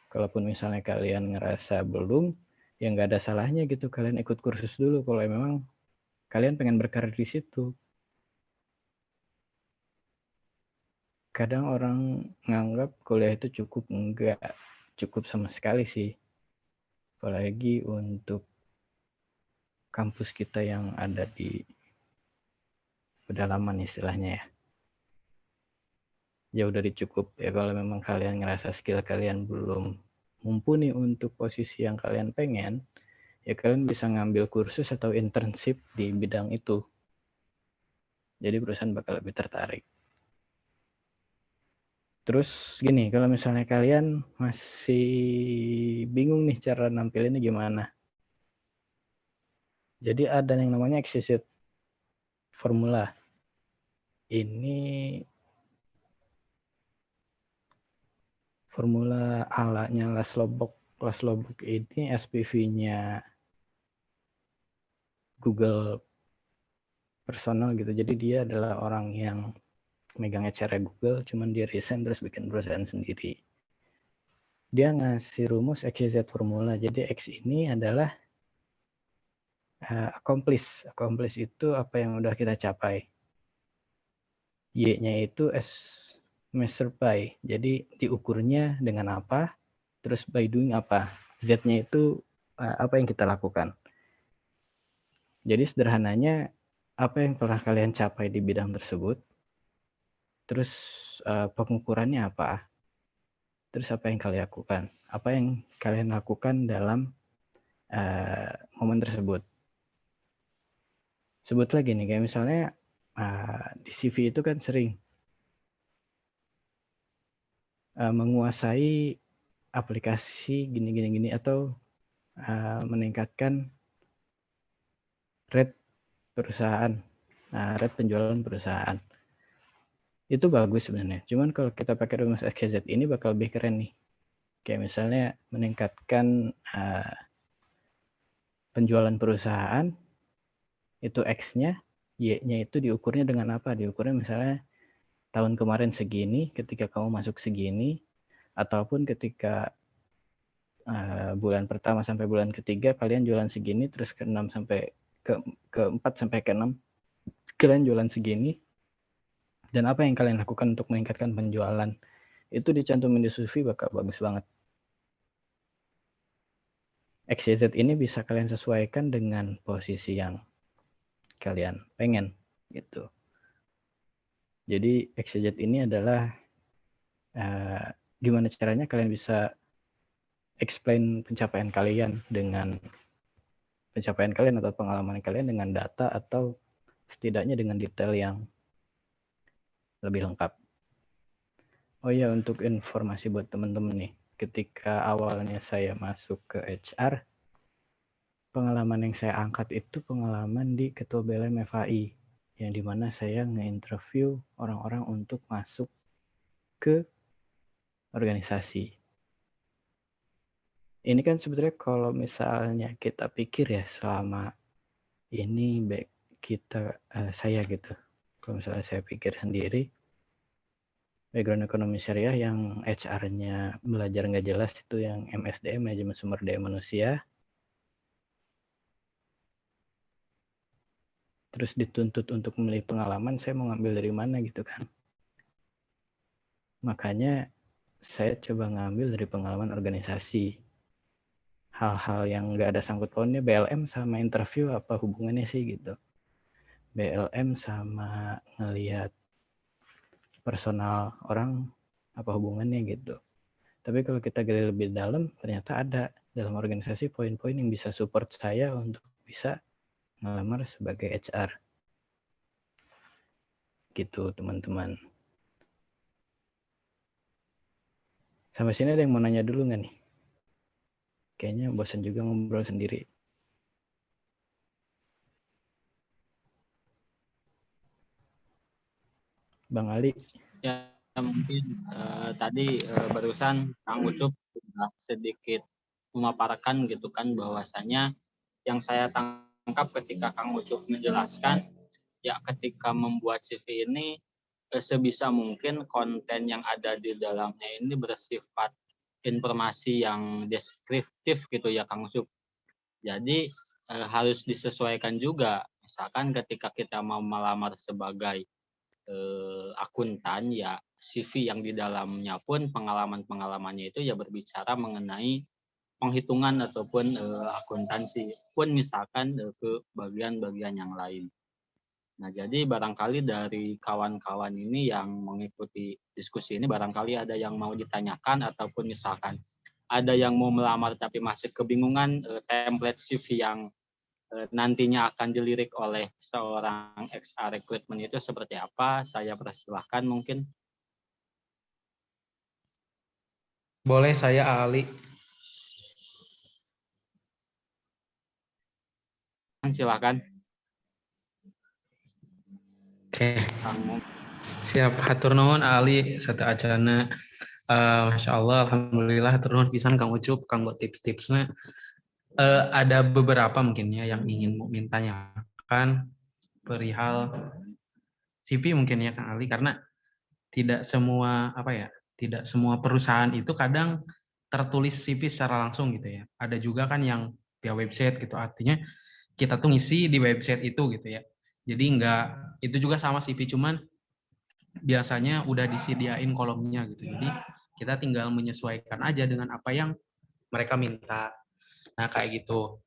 Kalaupun misalnya kalian ngerasa belum, ya nggak ada salahnya gitu kalian ikut kursus dulu kalau memang kalian pengen berkarir di situ. Kadang orang nganggap kuliah itu cukup, enggak cukup sama sekali sih. Apalagi untuk kampus kita yang ada di pedalaman istilahnya ya. Jauh dari cukup ya kalau memang kalian ngerasa skill kalian belum mumpuni untuk posisi yang kalian pengen, ya kalian bisa ngambil kursus atau internship di bidang itu. Jadi perusahaan bakal lebih tertarik. Terus gini, kalau misalnya kalian masih bingung nih cara nampilinnya gimana. Jadi ada yang namanya exquisite formula. Ini formula alanya Laszlo Bock. Laszlo Bock ini SPV-nya Google personal gitu. Jadi dia adalah orang yang megang HR Google, cuman dia resign terus bikin perusahaan sendiri. Dia ngasih rumus XYZ formula. Jadi X ini adalah accomplish. Accomplish itu apa yang udah kita capai. Y-nya itu as measured by. Jadi diukurnya dengan apa, terus by doing apa. Z-nya itu apa yang kita lakukan. Jadi sederhananya, apa yang pernah kalian capai di bidang tersebut, terus pengukurannya apa, terus apa yang kalian lakukan. Apa yang kalian lakukan dalam momen tersebut. Sebut lagi nih, kayak misalnya di CV itu kan sering menguasai aplikasi gini atau meningkatkan rate perusahaan, rate penjualan perusahaan. Itu bagus sebenarnya. Cuman kalau kita pakai rumus XYZ ini bakal lebih keren nih. Kayak misalnya meningkatkan penjualan perusahaan, itu X-nya, Y-nya itu diukurnya dengan apa? Diukurnya misalnya tahun kemarin segini, ketika kamu masuk segini, ataupun ketika bulan pertama sampai bulan ketiga kalian jualan segini, terus ke-6 sampai ke-4 sampai ke-6 kalian jualan segini, dan apa yang kalian lakukan untuk meningkatkan penjualan. Itu dicantumin di CV bakal bagus banget. XYZ ini bisa kalian sesuaikan dengan posisi yang kalian pengen gitu. Jadi XYZ ini adalah gimana caranya kalian bisa explain pencapaian kalian dengan pencapaian kalian atau pengalaman kalian dengan data atau setidaknya dengan detail yang lebih lengkap. Oh iya, untuk informasi buat teman-teman nih, ketika awalnya saya masuk ke HR, pengalaman yang saya angkat itu pengalaman di Ketua BLM FAI, yang dimana saya nge-interview orang-orang untuk masuk ke organisasi. Ini kan sebetulnya kalau misalnya kita pikir ya selama ini baik kita, saya gitu, kalau misalnya saya pikir sendiri, background ekonomi syariah yang HR-nya belajar nggak jelas itu yang MSDM, manajemen sumber daya manusia, terus dituntut untuk memilih pengalaman, saya mau ngambil dari mana gitu kan. Makanya saya coba ngambil dari pengalaman organisasi. Hal-hal yang nggak ada sangkut pautnya, BLM sama interview apa hubungannya sih gitu. BLM sama ngelihat personal orang apa hubungannya gitu. Tapi kalau kita gali lebih dalam, ternyata ada dalam organisasi poin-poin yang bisa support saya untuk bisa ngelamar sebagai HR. Gitu teman-teman. Sampai sini ada yang mau nanya dulu nggak nih? Kayaknya bosan juga ngobrol sendiri. Bang Ali. Ya mungkin tadi barusan Kang Ucup sudah sedikit memaparkan gitu kan bahwasanya yang saya tangkap ketika Kang Ucup menjelaskan ya ketika membuat CV ini sebisa mungkin konten yang ada di dalamnya ini bersifat informasi yang deskriptif gitu ya Kang Ucup. Jadi harus disesuaikan juga. Misalkan ketika kita mau melamar sebagai akuntan ya CV yang di dalamnya pun pengalaman-pengalamannya itu ya berbicara mengenai penghitungan ataupun akuntansi pun misalkan ke bagian-bagian yang lain. Nah, jadi barangkali dari kawan-kawan ini yang mengikuti diskusi ini barangkali ada yang mau ditanyakan ataupun misalkan ada yang mau melamar tapi masih kebingungan template CV yang nantinya akan dilirik oleh seorang HR recruitment itu seperti apa, saya persilahkan mungkin. Boleh, saya Ali. Silakan. Oke, Kang Mum. siap. Hatur nuhun Ali satu acana. Masya Allah, alhamdulillah hatur nuhun pisan Kang Ucup, Kang buat tips-tipsnya. Ada beberapa mungkin ya yang ingin Mukmin tanyakan perihal CV mungkin ya Kang Ali, karena tidak semua tidak semua perusahaan itu kadang tertulis CV secara langsung gitu ya. Ada juga kan yang via website gitu, artinya kita tuh ngisi di website itu gitu ya. Jadi itu juga sama CV, cuman biasanya udah disediain kolomnya gitu. Jadi kita tinggal menyesuaikan aja dengan apa yang mereka minta. Nah, kayak gitu.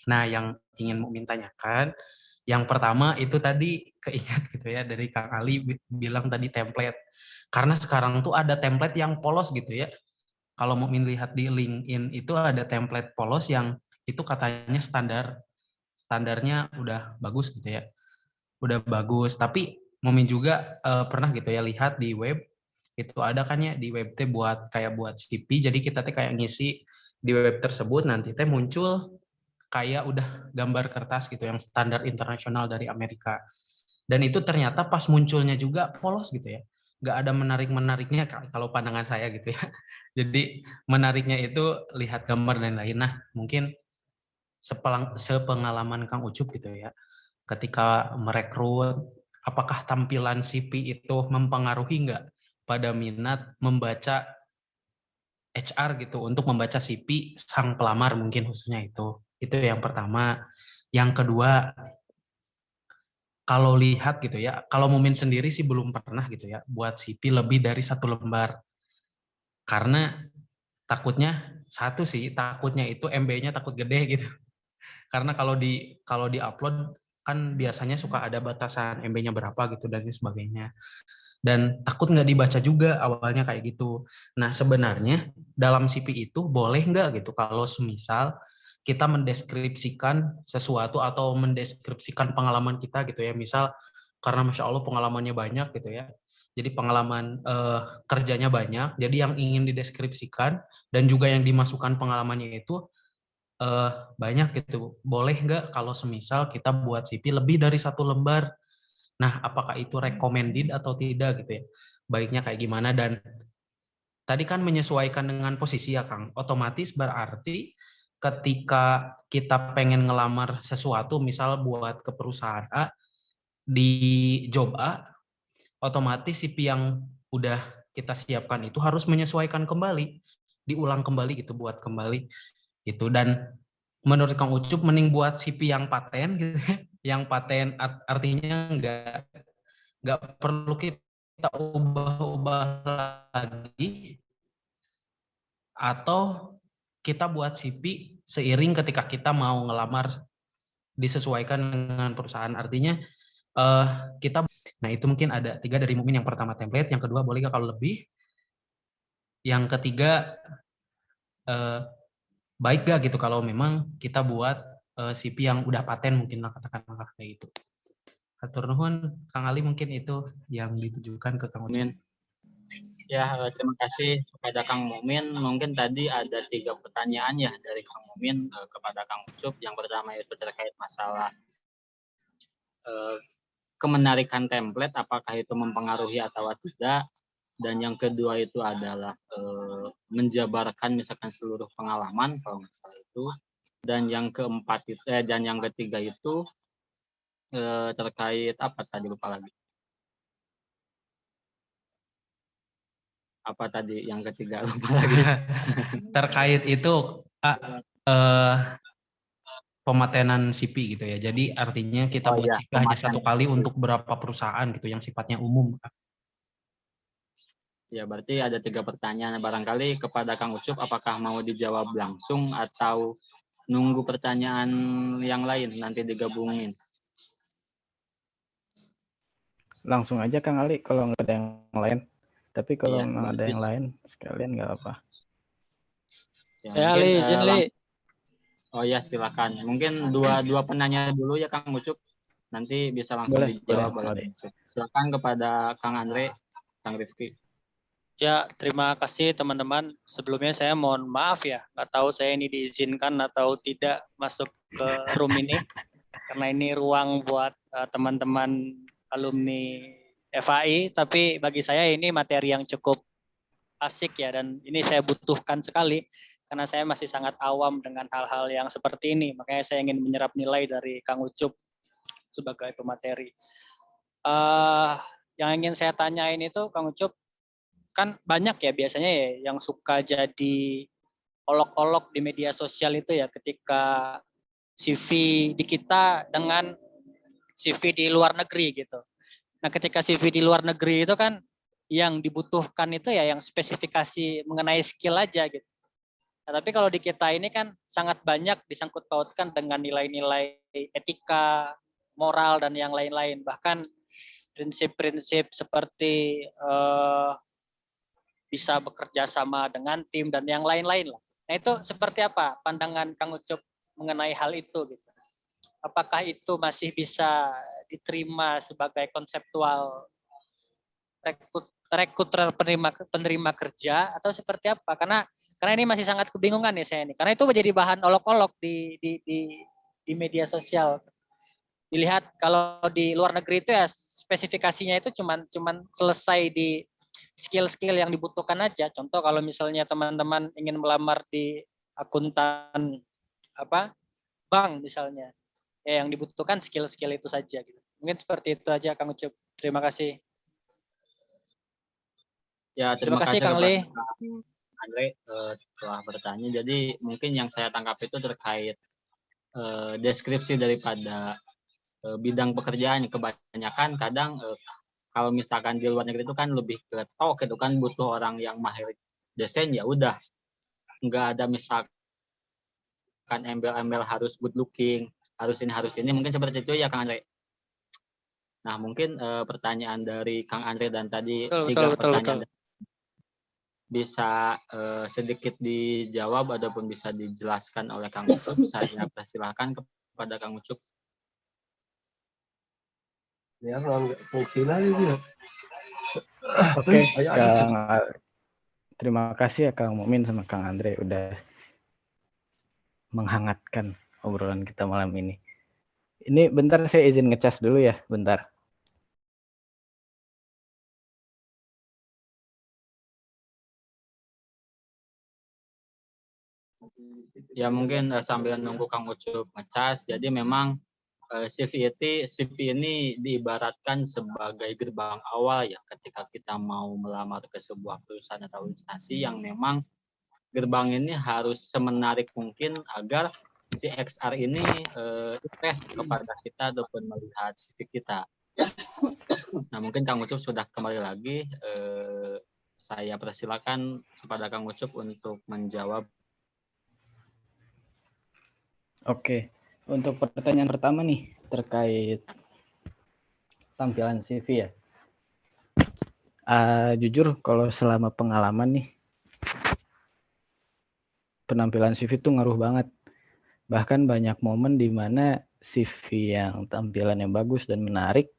Nah, yang ingin Mukmin tanyakan, yang pertama itu tadi keingat gitu ya, dari Kang Ali bilang tadi template. Karena sekarang tuh ada template yang polos gitu ya. Kalau Mukmin lihat di LinkedIn itu ada template polos yang itu katanya standarnya udah bagus gitu ya. Udah bagus, tapi Mukmin juga pernah gitu ya lihat di web itu ada kan ya di web teh buat CV, jadi kita teh kayak ngisi di web tersebut, nanti teh muncul kayak udah gambar kertas gitu yang standar internasional dari Amerika, dan itu ternyata pas munculnya juga polos gitu ya, nggak ada menarik-menariknya kalau pandangan saya gitu ya. Jadi menariknya itu lihat gambar dan lain. Nah, mungkin sepengalaman Kang Ucup gitu ya, ketika merekrut, apakah tampilan CV itu mempengaruhi nggak pada minat membaca HR gitu, untuk membaca CV sang pelamar mungkin khususnya itu yang pertama. Yang kedua, kalau lihat gitu ya, kalau Mumin sendiri sih belum pernah gitu ya buat CV lebih dari 1 lembar, karena takutnya itu MB-nya takut gede gitu. Karena kalau di upload kan biasanya suka ada batasan MB-nya berapa gitu dan sebagainya. Dan takut nggak dibaca juga awalnya kayak gitu. Nah, sebenarnya dalam CV itu boleh nggak gitu kalau semisal kita mendeskripsikan sesuatu atau mendeskripsikan pengalaman kita gitu ya. Misal karena Masya Allah pengalamannya banyak gitu ya. Jadi pengalaman kerjanya banyak, jadi yang ingin dideskripsikan dan juga yang dimasukkan pengalamannya itu banyak gitu. Boleh nggak kalau semisal kita buat CV lebih dari 1 lembar? Nah, apakah itu recommended atau tidak gitu ya? Baiknya kayak gimana? Dan tadi kan menyesuaikan dengan posisi ya Kang. Otomatis berarti ketika kita pengen ngelamar sesuatu, misal buat ke perusahaan A, di job A, otomatis CV yang udah kita siapkan itu harus menyesuaikan kembali, diulang kembali gitu, buat kembali gitu. Dan menurut Kang Ucup mending buat CV yang paten gitu ya. Yang paten artinya nggak perlu kita ubah-ubah lagi, atau kita buat CV seiring ketika kita mau ngelamar disesuaikan dengan perusahaan. Artinya kita, nah itu mungkin ada 3 dari Mukmin. Yang pertama template, yang kedua boleh nggak kalau lebih, yang ketiga baik gak gitu kalau memang kita buat CV yang udah paten mungkin lah, katakanlah kayak gitu. Hatur nuhun Kang Ali, mungkin itu yang ditujukan ke Kang Ucup. Ya, terima kasih kepada Kang Mumin. Mungkin tadi ada 3 pertanyaan ya dari Kang Mumin kepada Kang Ucup. Yang pertama itu terkait masalah kemenarikan template, apakah itu mempengaruhi atau tidak. Dan yang kedua itu adalah menjabarkan misalkan seluruh pengalaman kalau nggak salah itu. Dan yang keempat itu dan yang ketiga itu terkait apa tadi, lupa lagi. Apa tadi yang ketiga, lupa lagi. Terkait itu pematenan CV gitu ya. Jadi artinya kita buat CV hanya 1 kali untuk berapa perusahaan gitu yang sifatnya umum. Ya, berarti ada 3 pertanyaan. Barangkali kepada Kang Ucup, apakah mau dijawab langsung atau nunggu pertanyaan yang lain nanti digabungin? Langsung aja Kang Ali kalau nggak ada yang lain. Tapi kalau Iya, nggak ada berarti yang lain sekalian nggak apa. Ya, Ya, mungkin Li, izin, Li. oh ya, silakan. Mungkin dua penanya dulu ya Kang Ucup. Nanti bisa langsung Boleh, dijawab boleh, oleh boleh. Kang Ucup. Silakan kepada Kang Andre, Kang Rifki. Ya, terima kasih teman-teman. Sebelumnya saya mohon maaf ya, nggak tahu saya ini diizinkan atau tidak masuk ke room ini, karena ini ruang buat teman-teman alumni FAI, tapi bagi saya ini materi yang cukup asik ya, dan ini saya butuhkan sekali, karena saya masih sangat awam dengan hal-hal yang seperti ini, makanya saya ingin menyerap nilai dari Kang Ucup sebagai pemateri. Yang ingin saya tanyain itu, Kang Ucup, kan banyak ya biasanya ya yang suka jadi olok-olok di media sosial itu ya, ketika CV di kita dengan CV di luar negeri gitu. Nah, ketika CV di luar negeri itu kan yang dibutuhkan itu ya yang spesifikasi mengenai skill aja gitu. Nah, tapi kalau di kita ini kan sangat banyak disangkut pautkan dengan nilai-nilai etika, moral, dan yang lain-lain. Bahkan prinsip-prinsip seperti bisa bekerja sama dengan tim dan yang lain-lain lah. Nah, itu seperti apa pandangan Kang Ucup mengenai hal itu gitu? Apakah itu masih bisa diterima sebagai konseptual rekruter penerima kerja atau seperti apa? Karena ini masih sangat kebingungan ya saya ini. Karena itu menjadi bahan olok-olok di media sosial. Dilihat kalau di luar negeri itu ya spesifikasinya itu cuman selesai di skill-skill yang dibutuhkan aja. Contoh kalau misalnya teman-teman ingin melamar di akuntan bank misalnya, ya yang dibutuhkan skill-skill itu saja gitu. Mungkin seperti itu aja Kang Ucup. Terima kasih. Ya, Terima kasih Kang kepada Li. Kang Andre telah bertanya. Jadi mungkin yang saya tangkap itu terkait deskripsi daripada bidang pekerjaan. Kebanyakan kadang kalau misalkan di luar negeri itu kan lebih ke tok gitu kan, butuh orang yang mahir desain, ya udah, nggak ada misalkan embel-embel harus good looking, harus ini, mungkin seperti itu ya Kang Andre. Nah, mungkin pertanyaan dari Kang Andre dan tadi tiga pertanyaan bisa sedikit dijawab ataupun bisa dijelaskan oleh Kang Ucup. Saya persilahkan kepada Kang Ucup. Ya, mungkin aja dia. Oke, Kang, terima kasih ya Kang Mukmin sama Kang Andre udah menghangatkan obrolan kita malam ini. Ini bentar saya izin ngecas dulu ya, bentar. Ya, mungkin sambil nunggu Kang Ucup ngecas, jadi memang CV ini diibaratkan sebagai gerbang awal ya ketika kita mau melamar ke sebuah perusahaan atau instansi, yang memang gerbang ini harus semenarik mungkin agar si XR ini invest kepada kita ataupun melihat CV kita. Nah, mungkin Kang Ucup sudah kembali lagi. Saya persilakan kepada Kang Ucup untuk menjawab. Oke, untuk pertanyaan pertama nih terkait tampilan CV ya. Jujur kalau selama pengalaman nih, penampilan CV tuh ngaruh banget. Bahkan banyak momen di mana CV yang tampilannya bagus dan menarik,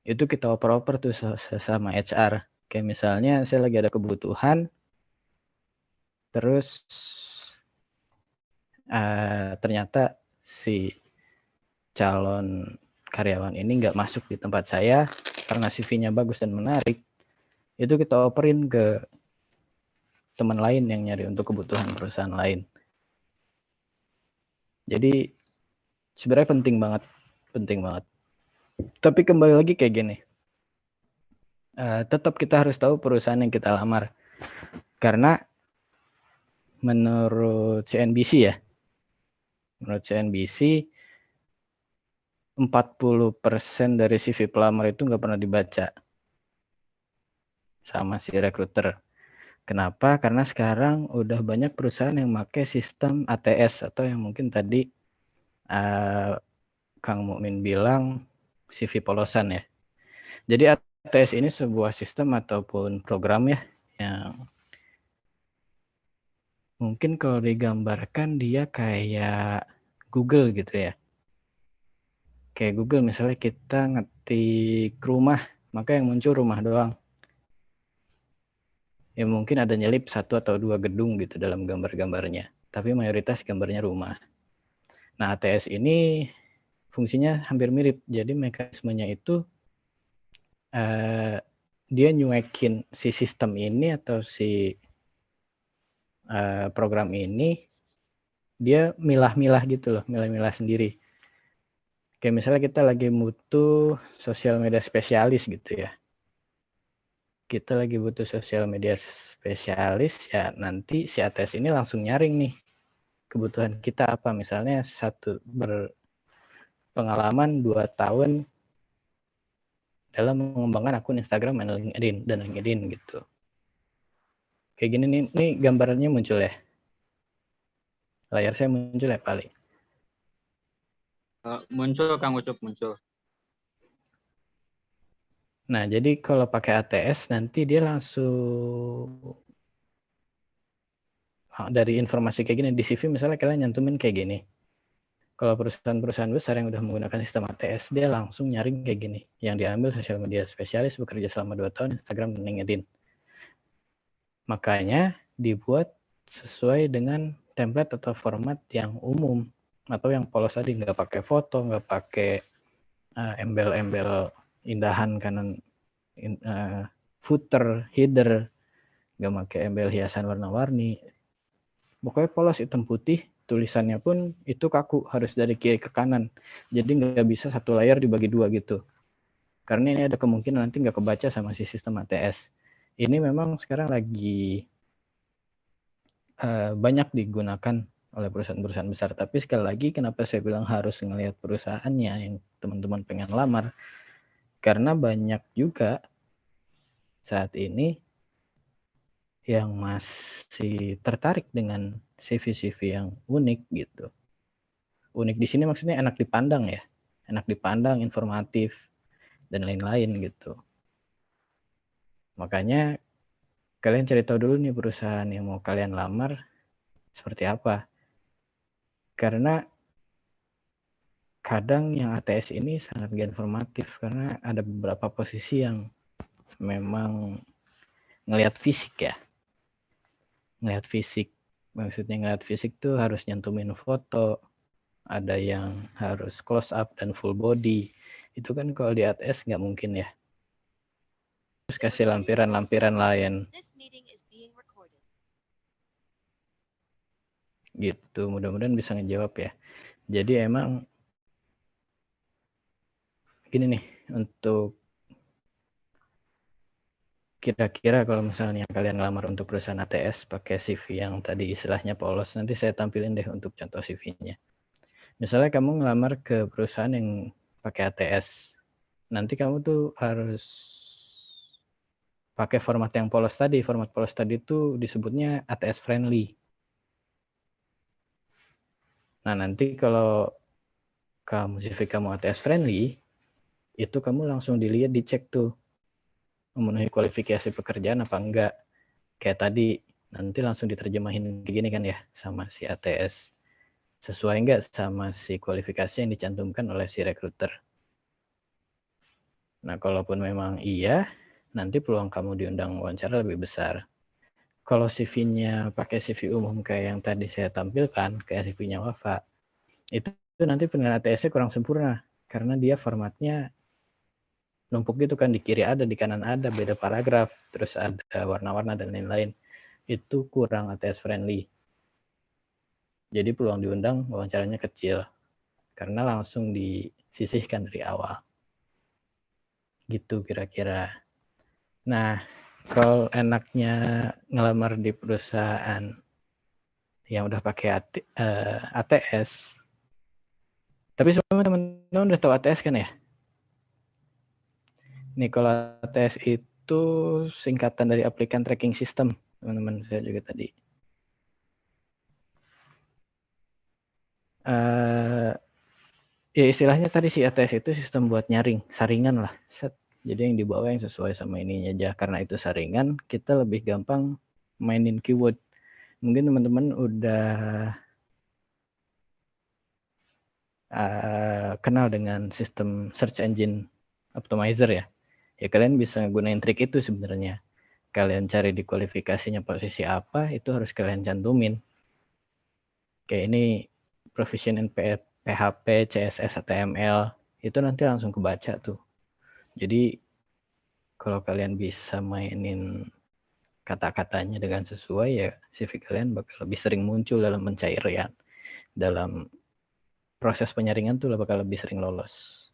itu kita oper-oper tuh sama HR. Kayak misalnya saya lagi ada kebutuhan, terus ternyata si calon karyawan ini nggak masuk di tempat saya karena CV-nya bagus dan menarik, itu kita operin ke teman lain yang nyari untuk kebutuhan perusahaan lain. Jadi sebenarnya penting banget. Tapi kembali lagi kayak gini, tetap kita harus tahu perusahaan yang kita lamar, karena menurut CNBC 40% dari CV pelamar itu nggak pernah dibaca sama si rekruter. Kenapa? Karena sekarang udah banyak perusahaan yang pakai sistem ATS atau yang mungkin tadi Kang Mukmin bilang CV polosan ya. Jadi ATS ini sebuah sistem ataupun program ya yang Mungkin kalau digambarkan dia kayak Google gitu ya. Kayak Google misalnya kita ngetik rumah, maka yang muncul rumah doang. Ya mungkin ada nyelip 1 atau 2 gedung gitu dalam gambar-gambarnya. Tapi mayoritas gambarnya rumah. Nah, ATS ini fungsinya hampir mirip. Jadi mekanismenya itu dia nyuekin si sistem ini atau si program ini, dia milah-milah gitu loh, milah-milah sendiri. Kayak misalnya kita lagi butuh sosial media spesialis gitu ya. Kita lagi butuh sosial media spesialis, ya nanti si ATS ini langsung nyaring nih kebutuhan kita apa. Misalnya berpengalaman 2 tahun dalam mengembangkan akun Instagram dan LinkedIn gitu. Kayak gini nih gambarannya muncul ya. Layar saya muncul ya paling. Muncul Kang Ucup, muncul. Nah, jadi kalau pakai ATS nanti dia langsung dari informasi kayak gini di CV misalnya kalian nyantumin kayak gini. Kalau perusahaan-perusahaan besar yang udah menggunakan sistem ATS, dia langsung nyaring kayak gini. Yang diambil sosial media spesialis bekerja selama 2 tahun Instagram dan LinkedIn. Makanya dibuat sesuai dengan template atau format yang umum atau yang polos tadi, nggak pakai foto, nggak pakai embel-embel indahan kanan footer, header, nggak pakai embel hiasan warna-warni. Pokoknya polos hitam putih, tulisannya pun itu kaku, harus dari kiri ke kanan. Jadi nggak bisa satu layar dibagi 2 gitu. Karena ini ada kemungkinan nanti nggak kebaca sama si sistem ATS. Ini memang sekarang lagi banyak digunakan oleh perusahaan-perusahaan besar. Tapi sekali lagi kenapa saya bilang harus ngelihat perusahaannya yang teman-teman pengen lamar. Karena banyak juga saat ini yang masih tertarik dengan CV-CV yang unik gitu. Unik di sini maksudnya enak dipandang ya. Enak dipandang, informatif, dan lain-lain gitu. Makanya kalian cari tahu dulu nih perusahaan yang mau kalian lamar seperti apa. Karena kadang yang ATS ini sangat gak informatif karena ada beberapa posisi yang memang ngelihat fisik ya. Ngelihat fisik. Maksudnya ngelihat fisik tuh harus nyantumin foto. Ada yang harus close up dan full body. Itu kan kalau di ATS nggak mungkin ya. Terus kasih lampiran-lampiran lain. Gitu, mudah-mudahan bisa ngejawab ya. Jadi emang gini nih, untuk kira-kira kalau misalnya kalian ngelamar untuk perusahaan ATS pakai CV yang tadi istilahnya polos, nanti saya tampilin deh untuk contoh CV-nya. Misalnya kamu ngelamar ke perusahaan yang pakai ATS, nanti kamu tuh harus pakai format yang polos tadi. Format polos tadi itu disebutnya ATS friendly. Nah, nanti kalau CV kamu ATS friendly, itu kamu langsung dicek tuh memenuhi kualifikasi pekerjaan apa enggak. Kayak tadi, nanti langsung diterjemahin kayak gini kan ya sama si ATS. Sesuai enggak sama si kualifikasi yang dicantumkan oleh si recruiter. Nah, kalaupun memang iya, nanti peluang kamu diundang wawancara lebih besar. Kalau CV-nya pakai CV umum kayak yang tadi saya tampilkan, kayak CV-nya Wafa, itu nanti penilaian ATS-nya kurang sempurna karena dia formatnya numpuk gitu kan, di kiri ada, di kanan ada, beda paragraf, terus ada warna-warna dan lain-lain. Itu kurang ATS friendly. Jadi peluang diundang wawancaranya kecil karena langsung disisihkan dari awal. Gitu kira-kira. Nah, kalau enaknya ngelamar di perusahaan yang udah pakai ATS, tapi semua teman-teman udah tahu ATS kan ya? Nih kalau ATS itu singkatan dari Applicant Tracking System, teman-teman saya juga tadi. Ya istilahnya tadi si ATS itu sistem buat nyaring, saringan lah. Jadi yang dibawa yang sesuai sama ininya aja. Karena itu saringan, kita lebih gampang mainin keyword. mungkin teman-teman udah kenal dengan sistem search engine optimizer ya. Ya kalian bisa gunain trik itu sebenarnya. Kalian cari di kualifikasinya posisi apa, itu harus kalian cantumin. Kayak ini proficient in PHP, CSS, HTML, itu nanti langsung kebaca tuh. Jadi kalau kalian bisa mainin kata-katanya dengan sesuai, ya CV kalian bakal lebih sering muncul dalam pencairan. Dalam proses penyaringan tuh bakal lebih sering lolos.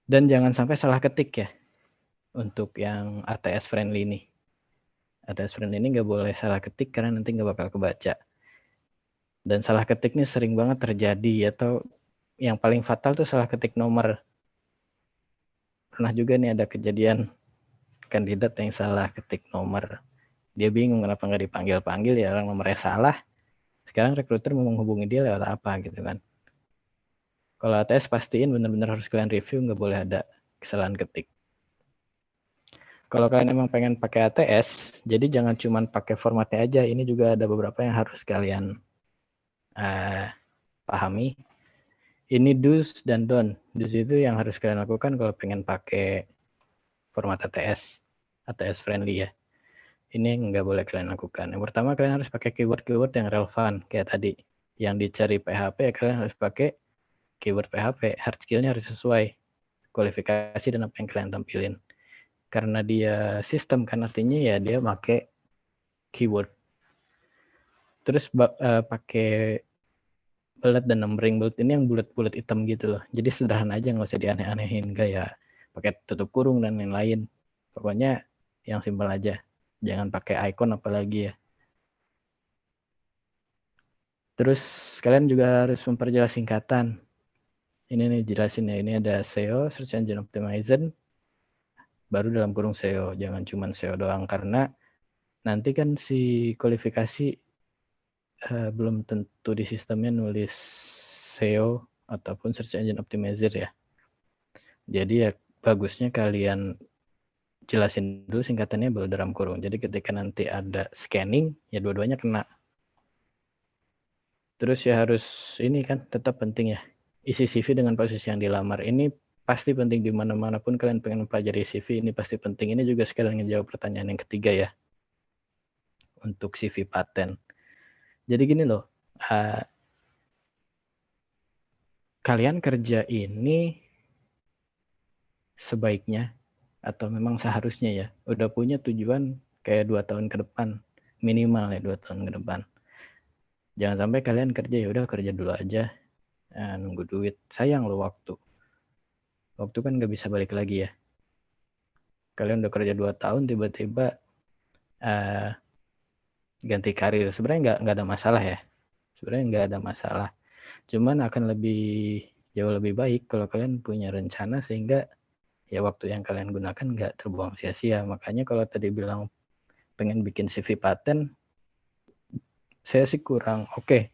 Dan jangan sampai salah ketik ya, untuk yang ATS friendly ini. ATS friendly ini nggak boleh salah ketik karena nanti nggak bakal kebaca. Dan salah ketik ini sering banget terjadi, atau yang paling fatal tuh salah ketik nomor. Pernah juga nih ada kejadian kandidat yang salah ketik nomor. Dia bingung kenapa nggak dipanggil-panggil, ya orang nomornya salah. Sekarang rekruter mau menghubungi dia lewat apa gitu kan. Kalau ATS pastiin benar-benar harus kalian review, nggak boleh ada kesalahan ketik. Kalau kalian emang pengen pakai ATS, jadi jangan cuma pakai formatnya aja. Ini juga ada beberapa yang harus kalian pahami. Ini do's dan don't. Do's itu yang harus kalian lakukan kalau pengen pakai format ATS friendly ya. Ini yang nggak boleh kalian lakukan. Yang pertama, kalian harus pakai keyword-keyword yang relevan. Kayak tadi, yang dicari PHP, ya kalian harus pakai keyword PHP. Hard skill-nya harus sesuai kualifikasi dan apa yang kalian tampilin. Karena dia sistem kan, artinya ya dia pakai keyword. Terus pakai bullet dan numbering. Bullet ini yang bulat-bulat hitam gitu loh. Jadi sederhana aja, nggak usah dianeh-anehin kayak pakai tutup kurung dan lain-lain. Pokoknya yang simpel aja. Jangan pakai icon apalagi ya. Terus kalian juga harus memperjelas singkatan. Ini nih jelasin ya, ini ada SEO, Search Engine Optimization, baru dalam kurung SEO. Jangan cuma SEO doang, karena nanti kan si kualifikasi belum tentu di sistemnya nulis SEO ataupun Search Engine Optimizer ya. Jadi ya bagusnya kalian jelasin dulu singkatannya baru dalam kurung. Jadi ketika nanti ada scanning, ya dua-duanya kena. Terus ya harus ini kan tetap penting ya, isi CV dengan posisi yang dilamar. Ini pasti penting di mana-mana pun kalian pengen pelajari CV, ini pasti penting. Ini juga sekalian ngejawab pertanyaan yang ketiga ya, untuk CV paten. Jadi gini loh, kalian kerja ini sebaiknya atau memang seharusnya ya, udah punya tujuan kayak 2 tahun ke depan, minimal ya 2 tahun ke depan. Jangan sampai kalian kerja ya udah kerja dulu aja, nunggu duit. Sayang loh waktu. Waktu kan nggak bisa balik lagi ya. Kalian udah kerja 2 tahun tiba-tiba ganti karir. Sebenarnya nggak ada masalah ya. Sebenarnya nggak ada masalah. Cuman akan jauh lebih baik kalau kalian punya rencana sehingga ya waktu yang kalian gunakan nggak terbuang sia-sia. Makanya kalau tadi bilang pengen bikin CV paten, saya sih kurang oke.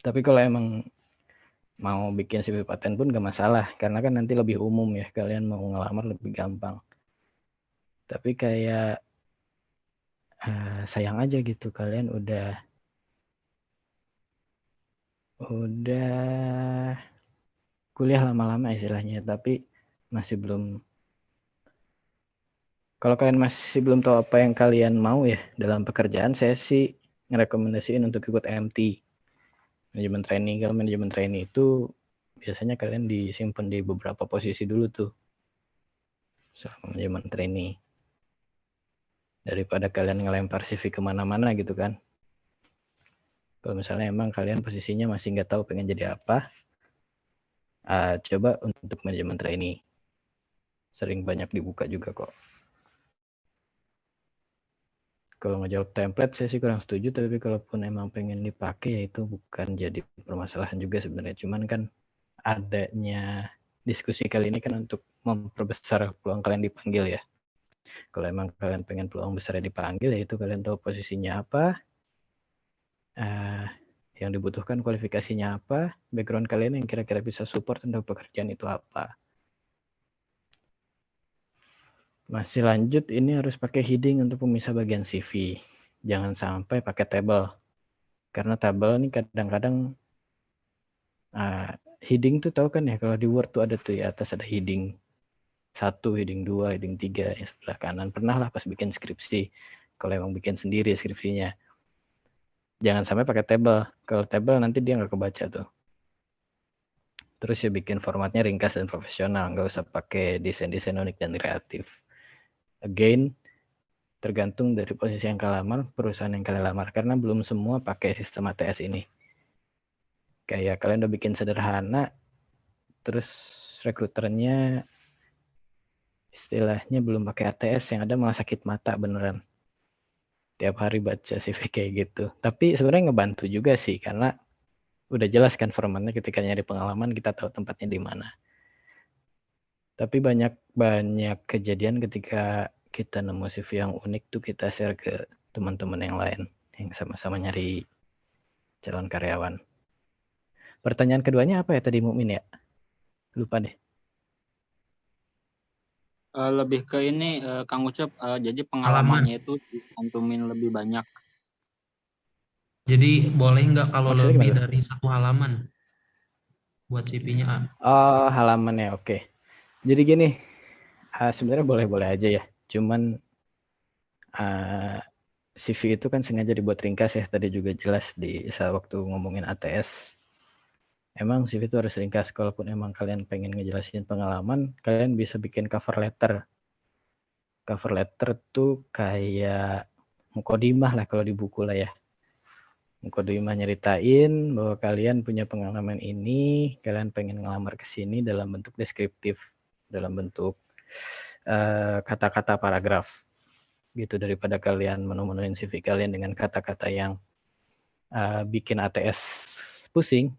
Tapi kalau emang mau bikin CV paten pun gak masalah, karena kan nanti lebih umum ya, kalian mau ngelamar lebih gampang. Tapi kayak sayang aja gitu, kalian udah kuliah lama-lama istilahnya, tapi masih belum. Kalau kalian masih belum tahu apa yang kalian mau ya dalam pekerjaan, saya sih ngerekomendasiin untuk ikut MT, manajemen training. Kalau manajemen training itu biasanya kalian disimpan di beberapa posisi dulu tuh selama manajemen training, daripada kalian ngelempar CV kemana-mana gitu kan. Kalau misalnya emang kalian posisinya masih nggak tahu pengen jadi apa, coba untuk manajemen trainee. Sering banyak dibuka juga kok. Kalau ngejawab template saya sih kurang setuju, tapi kalaupun emang pengen dipakai ya itu bukan jadi permasalahan juga sebenarnya. Cuman kan adanya diskusi kali ini kan untuk memperbesar peluang kalian dipanggil ya. Kalau emang kalian pengen peluang besar dipanggil, ya itu kalian tahu posisinya apa, yang dibutuhkan kualifikasinya apa, background kalian yang kira-kira bisa support untuk pekerjaan itu apa. Masih lanjut, ini harus pakai heading untuk pemisah bagian CV. Jangan sampai pakai table. Karena table ini kadang-kadang heading tuh tahu kan ya, kalau di Word tuh ada tuh ya, atas ada heading 1, heading 2, heading 3 yang sebelah kanan. Pernah lah pas bikin skripsi. Kalau emang bikin sendiri skripsinya. Jangan sampai pakai table. Kalau table nanti dia nggak kebaca tuh. Terus ya bikin formatnya ringkas dan profesional. Nggak usah pakai desain-desain unik dan kreatif. Again, tergantung dari posisi yang kalian lamar, perusahaan yang kalian lamar. Karena belum semua pakai sistem ATS ini. Kayak kalian udah bikin sederhana, terus rekruternya istilahnya belum pakai ATS, yang ada malah sakit mata beneran. Tiap hari baca CV kayak gitu. Tapi sebenarnya ngebantu juga sih, karena udah jelas kan formatnya, ketika nyari pengalaman kita tahu tempatnya di mana. Tapi banyak kejadian ketika kita nemu CV yang unik tuh kita share ke teman-teman yang lain yang sama-sama nyari calon karyawan. Pertanyaan keduanya apa ya tadi, Mukmin ya? Lupa deh. Lebih ke ini Kang Ucup, jadi pengalamannya itu dicantumin lebih banyak. Jadi boleh nggak kalau Maksudnya lebih gimana? dari 1 halaman buat CV-nya? Oh, halamannya, oke. Jadi gini, sebenarnya boleh-boleh aja ya. Cuman CV itu kan sengaja dibuat ringkas ya. Tadi juga jelas di saat waktu ngomongin ATS. Emang CV itu harus ringkas. Kalaupun emang kalian pengen ngejelasin pengalaman, kalian bisa bikin cover letter. Cover letter tuh kayak mukodimah lah kalau di buku lah ya. Mukodimah nyeritain bahwa kalian punya pengalaman ini, kalian pengen ngelamar ke sini dalam bentuk deskriptif, dalam bentuk kata-kata paragraf. Gitu, daripada kalian menu-menuin CV kalian dengan kata-kata yang bikin ATS pusing,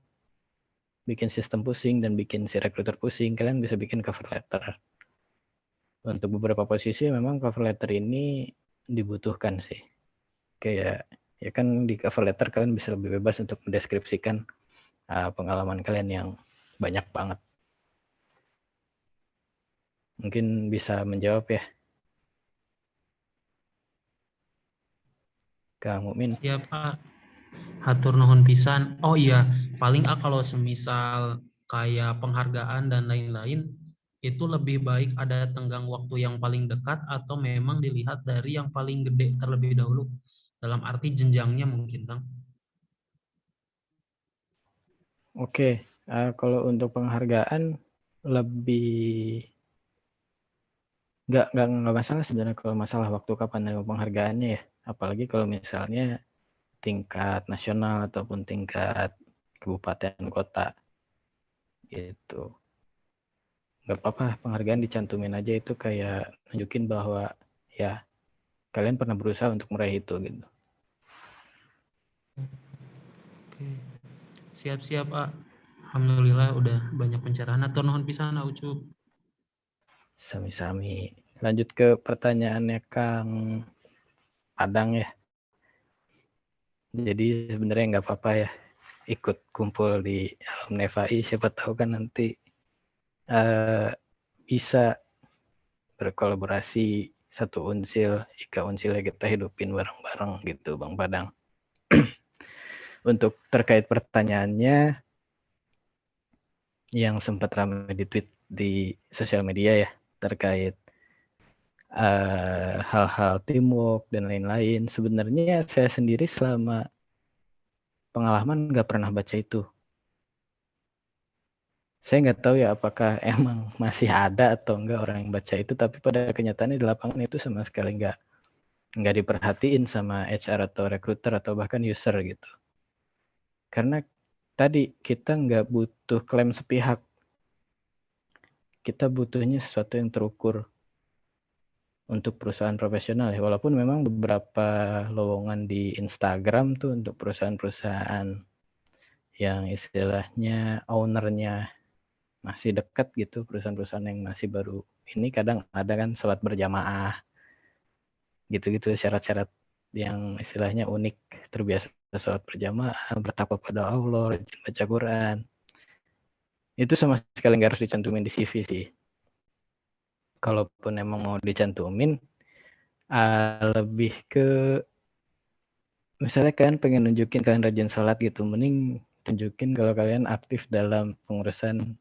bikin sistem pusing, dan bikin si rekruter pusing, kalian bisa bikin cover letter. Untuk beberapa posisi memang cover letter ini dibutuhkan sih. Kayak ya kan di cover letter kalian bisa lebih bebas untuk mendeskripsikan pengalaman kalian yang banyak banget. Mungkin bisa menjawab ya, Kang Mukmin. Siap, Pak. Hatur nuhun pisan. Oh iya, paling kalau semisal kayak penghargaan dan lain-lain, itu lebih baik ada tenggang waktu yang paling dekat atau memang dilihat dari yang paling gede terlebih dahulu? Dalam arti jenjangnya mungkin, Kang. Oke, kalau untuk penghargaan lebih nggak masalah sebenarnya kalau masalah waktu kapan ada penghargaannya ya. Apalagi kalau misalnya tingkat nasional ataupun tingkat kabupaten kota gitu. Nggak apa-apa, penghargaan dicantumin aja, itu kayak nunjukin bahwa ya kalian pernah berusaha untuk meraih itu gitu. Oke. Siap-siap, Pak. Alhamdulillah udah banyak pencerahan. Hatur nuhun pisan, Ucup. Sami-sami. Lanjut ke pertanyaannya Kang Padang ya. Jadi sebenarnya nggak apa-apa ya ikut kumpul di alumni FAI, siapa tahu kan nanti bisa berkolaborasi satu unsil, 3 unsilnya kita hidupin bareng-bareng gitu Bang Padang. Untuk terkait pertanyaannya yang sempat ramai di tweet di sosial media ya, terkait hal-hal teamwork dan lain-lain, sebenarnya saya sendiri selama pengalaman nggak pernah baca itu. Saya nggak tahu ya apakah emang masih ada atau enggak orang yang baca itu, tapi pada kenyataannya di lapangan itu sama sekali nggak diperhatiin sama HR atau recruiter atau bahkan user gitu. Karena tadi kita nggak butuh klaim sepihak, kita butuhnya sesuatu yang terukur untuk perusahaan profesional ya. Walaupun memang beberapa lowongan di Instagram tuh untuk perusahaan-perusahaan yang istilahnya ownernya masih dekat gitu, perusahaan-perusahaan yang masih baru ini kadang ada kan sholat berjamaah gitu-gitu, syarat-syarat yang istilahnya unik, terbiasa sholat berjamaah, bertakwa pada Allah, rajin baca Quran. Itu sama sekali nggak harus dicantumin di CV sih. kalaupun emang mau dicantumin, lebih ke misalnya kalian pengen nunjukin kalian rajin sholat gitu, mending tunjukin kalau kalian aktif dalam pengurusan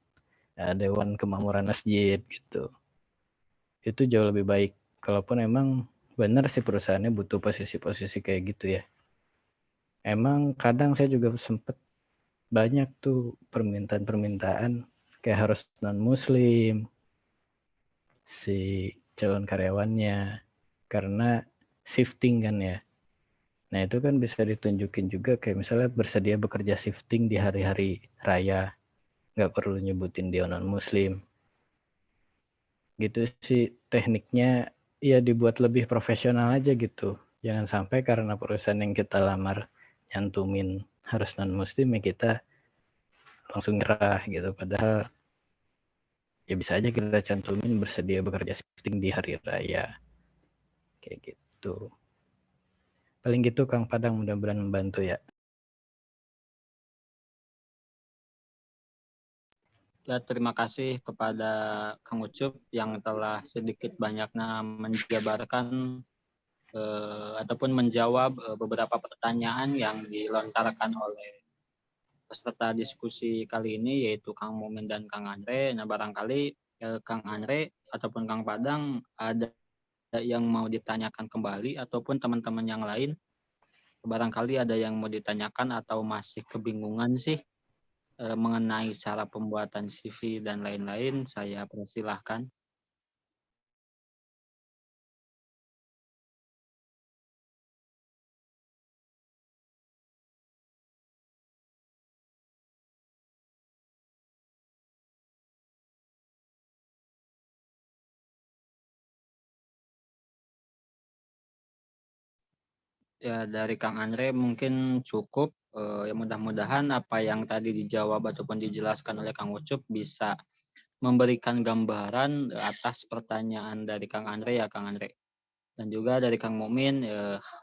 Dewan Kemakmuran Masjid gitu. Itu jauh lebih baik. Kalaupun emang benar sih perusahaannya butuh posisi-posisi kayak gitu ya. Emang kadang saya juga sempet banyak tuh permintaan-permintaan kayak harus non-muslim si calon karyawannya karena shifting kan ya. Nah itu kan bisa ditunjukin juga kayak misalnya bersedia bekerja shifting di hari-hari raya, nggak perlu nyebutin dia non-muslim. Gitu sih tekniknya, ya dibuat lebih profesional aja gitu. Jangan sampai karena perusahaan yang kita lamar nyantumin harus non-muslim ya kita langsung nyerah gitu. Padahal ya bisa aja kita cantumin bersedia bekerja shifting di hari raya. Kayak gitu. Paling gitu Kang Padang, mudah-mudahan membantu ya. Ya, terima kasih kepada Kang Ucup yang telah sedikit banyaknya menjabarkan ataupun menjawab beberapa pertanyaan yang dilontarkan oleh peserta diskusi kali ini, yaitu Kang Mumin dan Kang Andre. Nah, barangkali Kang Andre ataupun Kang Padang ada yang mau ditanyakan kembali, ataupun teman-teman yang lain barangkali ada yang mau ditanyakan atau masih kebingungan sih mengenai cara pembuatan CV dan lain-lain, saya persilahkan. Ya, dari Kang Andre mungkin cukup. Ya, mudah-mudahan apa yang tadi dijawab ataupun dijelaskan oleh Kang Ucup bisa memberikan gambaran atas pertanyaan dari Kang Andre ya, Kang Andre. Dan juga dari Kang Mukmin,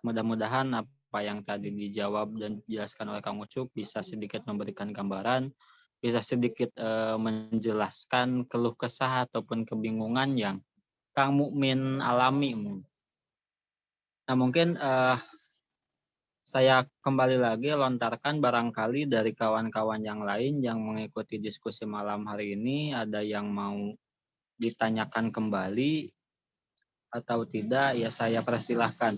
mudah-mudahan apa yang tadi dijawab dan dijelaskan oleh Kang Ucup bisa sedikit memberikan gambaran, bisa sedikit menjelaskan keluh kesah ataupun kebingungan yang Kang Mukmin alami. Nah, mungkin saya kembali lagi lontarkan barangkali dari kawan-kawan yang lain yang mengikuti diskusi malam hari ini ada yang mau ditanyakan kembali atau tidak, ya saya persilahkan.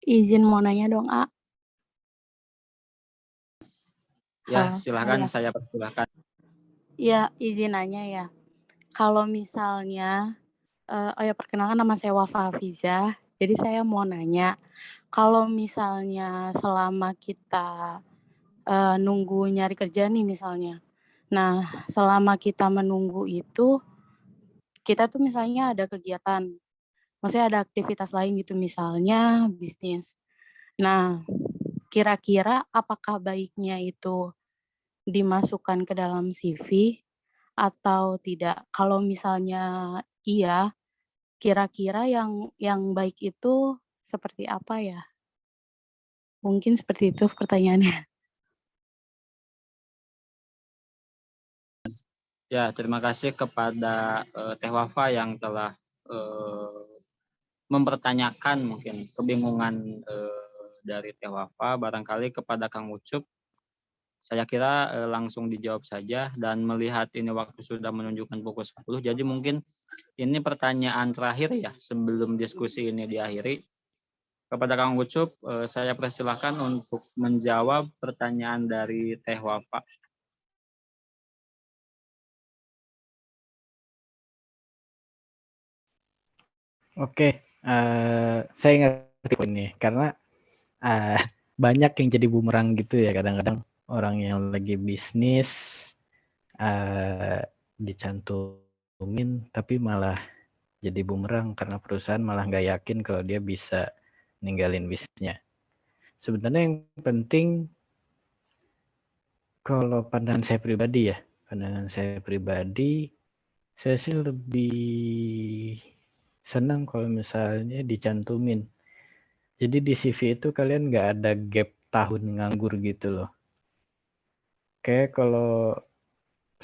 Izin mau nanya dong, A. Ya, Halo. silahkan, Ya. saya persilahkan. Ya, izin nanya ya. Kalau misalnya, perkenalkan nama saya Wafa Hafizah. Jadi saya mau nanya, kalau misalnya selama kita nunggu nyari kerja nih misalnya. Nah, selama kita menunggu itu, kita tuh misalnya ada kegiatan, maksudnya ada aktivitas lain gitu, misalnya bisnis. Nah, kira-kira apakah baiknya itu dimasukkan ke dalam CV atau tidak? Kalau misalnya iya, kira-kira yang baik itu seperti apa ya? Mungkin seperti itu pertanyaannya. Ya, terima kasih kepada Teh Wafa yang telah mempertanyakan mungkin kebingungan dari Teh Wafa. Barangkali kepada Kang Ucup, saya kira langsung dijawab saja, dan melihat ini waktu sudah menunjukkan pukul 10, jadi mungkin ini pertanyaan terakhir ya sebelum diskusi ini diakhiri. Kepada Kang Ucup, saya persilahkan untuk menjawab pertanyaan dari Teh Wafa. Oke, saya ngerti ini karena banyak yang jadi bumerang gitu ya, kadang-kadang orang yang lagi bisnis dicantumin tapi malah jadi bumerang karena perusahaan malah nggak yakin kalau dia bisa ninggalin bisnisnya. Sebenarnya yang penting, kalau pandangan saya pribadi ya, saya sih lebih senang kalau misalnya dicantumin. Jadi di CV itu kalian nggak ada gap tahun nganggur gitu loh. Kayak kalau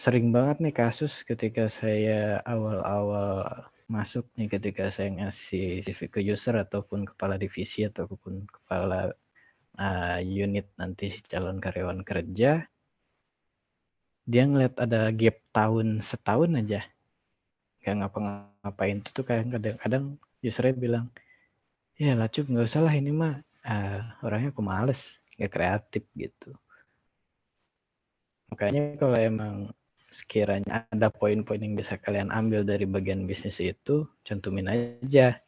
sering banget nih kasus ketika saya awal-awal masuk nih, ketika saya ngasih CV ke user ataupun kepala divisi ataupun kepala unit nanti calon karyawan kerja, dia ngeliat ada gap setahun aja nggak ngapa-ngapain. Itu tuh kayak kadang-kadang usernya bilang, ya lah Cup, nggak usah lah, ini mah orangnya aku males, nggak kreatif gitu. Makanya kalau emang sekiranya ada poin-poin yang bisa kalian ambil dari bagian bisnis itu, cantumin aja.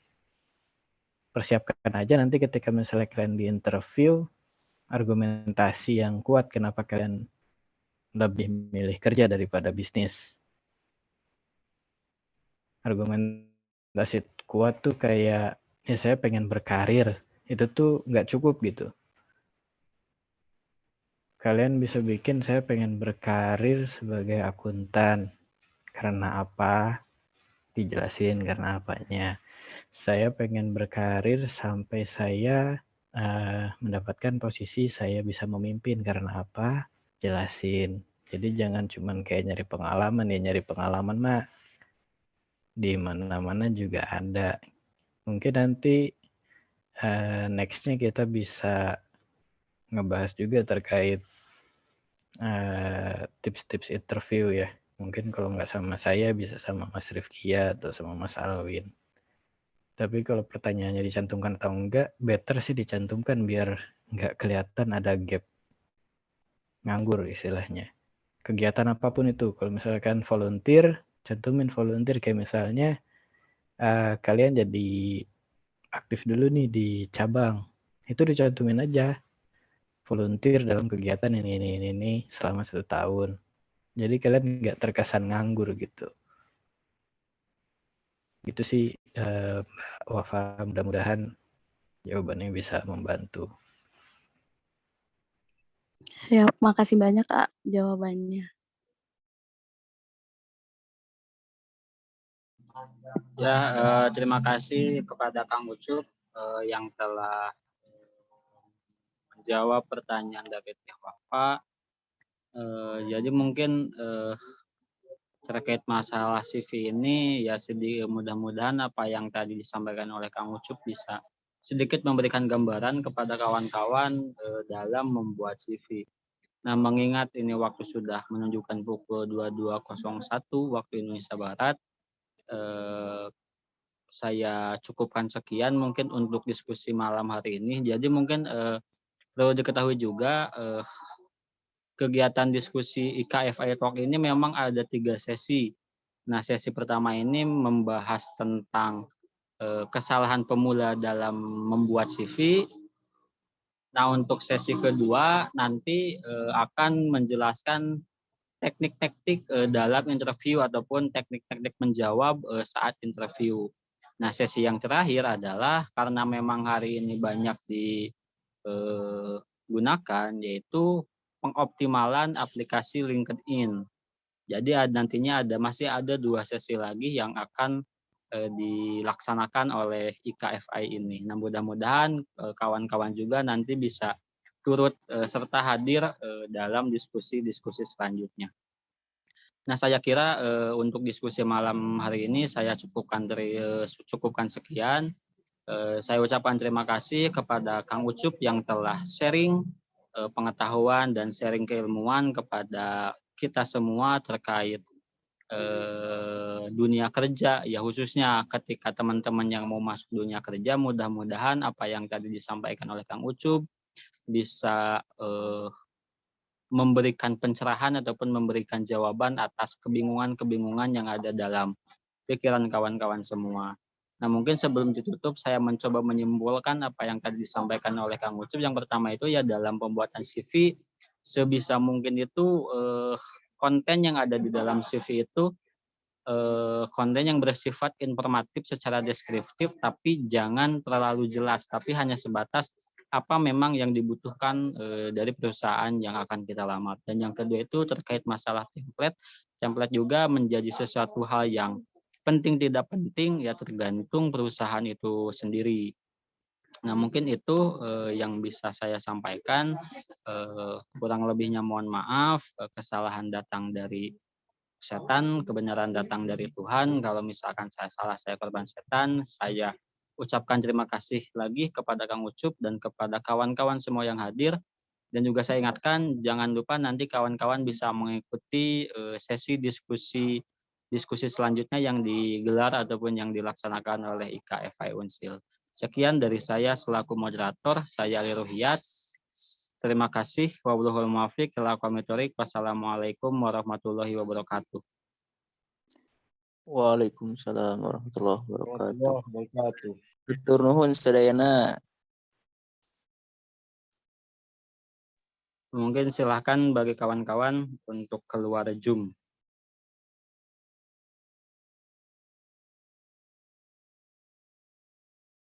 Persiapkan aja nanti ketika misalnya kalian di interview, argumentasi yang kuat kenapa kalian lebih milih kerja daripada bisnis. Argumentasi kuat tuh kayak, ya saya pengen berkarir, itu tuh nggak cukup gitu. Kalian bisa bikin saya pengen berkarir sebagai akuntan. Karena apa? Dijelasin karena apanya. Saya pengen berkarir sampai saya mendapatkan posisi saya bisa memimpin. Karena apa? Jelasin. Jadi jangan cuman kayak nyari pengalaman ya. Nyari pengalaman mah di mana-mana juga ada. Mungkin nanti nextnya kita bisa ngebahas juga terkait tips-tips interview ya. Mungkin kalau nggak sama saya bisa sama Mas Rifki atau sama Mas Alwin. Tapi kalau pertanyaannya dicantumkan atau enggak, better sih dicantumkan biar nggak kelihatan ada gap nganggur istilahnya. Kegiatan apapun itu, kalau misalkan volunteer, cantumin volunteer kayak misalnya kalian jadi aktif dulu nih di cabang, itu dicantumin aja volunteer dalam kegiatan ini selama 1 tahun. Jadi kalian nggak terkesan nganggur gitu. Gitu sih Wafa, mudah-mudahan jawabannya bisa membantu. Siap, makasih banyak Kak jawabannya. Ya, terima kasih kepada Kang Ucup yang telah menjawab pertanyaan dari Teh Wafa. Jadi mungkin terkait masalah CV ini ya sedih, mudah-mudahan apa yang tadi disampaikan oleh Kang Ucup bisa sedikit memberikan gambaran kepada kawan-kawan dalam membuat CV. Nah, mengingat ini waktu sudah menunjukkan pukul 22.01 waktu Indonesia Barat, saya cukupkan sekian mungkin untuk diskusi malam hari ini. Jadi mungkin perlu diketahui juga kegiatan diskusi IKFI Talk ini memang ada 3 sesi. Nah, sesi pertama ini membahas tentang kesalahan pemula dalam membuat CV. Nah, untuk sesi kedua nanti akan menjelaskan teknik-teknik dalam interview ataupun teknik-teknik menjawab saat interview. Nah, sesi yang terakhir adalah karena memang hari ini banyak digunakan, yaitu pengoptimalan aplikasi LinkedIn. Jadi nantinya masih ada 2 sesi lagi yang akan dilaksanakan oleh IKFI ini. Nah, mudah-mudahan kawan-kawan juga nanti bisa turut serta hadir dalam diskusi-diskusi selanjutnya. Nah, saya kira untuk diskusi malam hari ini saya cukupkan sekian. Saya ucapkan terima kasih kepada Kang Ucup yang telah sharing pengetahuan dan sharing keilmuan kepada kita semua terkait dunia kerja, ya khususnya ketika teman-teman yang mau masuk dunia kerja, mudah-mudahan apa yang tadi disampaikan oleh Kang Ucup bisa memberikan pencerahan ataupun memberikan jawaban atas kebingungan-kebingungan yang ada dalam pikiran kawan-kawan semua. Nah, mungkin sebelum ditutup saya mencoba menyimpulkan apa yang tadi disampaikan oleh Kang Ucup. Yang pertama itu ya dalam pembuatan CV sebisa mungkin itu konten yang ada di dalam CV itu konten yang bersifat informatif secara deskriptif, tapi jangan terlalu jelas, tapi hanya sebatas apa memang yang dibutuhkan dari perusahaan yang akan kita lamar. Dan yang kedua itu terkait masalah template. Template juga menjadi sesuatu hal yang penting tidak penting ya tergantung perusahaan itu sendiri. Nah, mungkin itu yang bisa saya sampaikan. Kurang lebihnya mohon maaf, kesalahan datang dari setan, kebenaran datang dari Tuhan. Kalau misalkan saya salah, saya korban setan. Saya ucapkan terima kasih lagi kepada Kang Ucup dan kepada kawan-kawan semua yang hadir. Dan juga saya ingatkan, jangan lupa nanti kawan-kawan bisa mengikuti sesi diskusi selanjutnya yang digelar ataupun yang dilaksanakan oleh IKFI Unsil. Sekian dari saya selaku moderator, saya Ali Ruhiyat. Terima kasih. Wallahul muwaffiq. Wassalamualaikum warahmatullahi wabarakatuh. Waalaikumsalam warahmatullahi wabarakatuh. Warahmatullahi wabarakatuh. Hatur nuhun sadayana. Mungkin silahkan bagi kawan-kawan untuk keluar Zoom.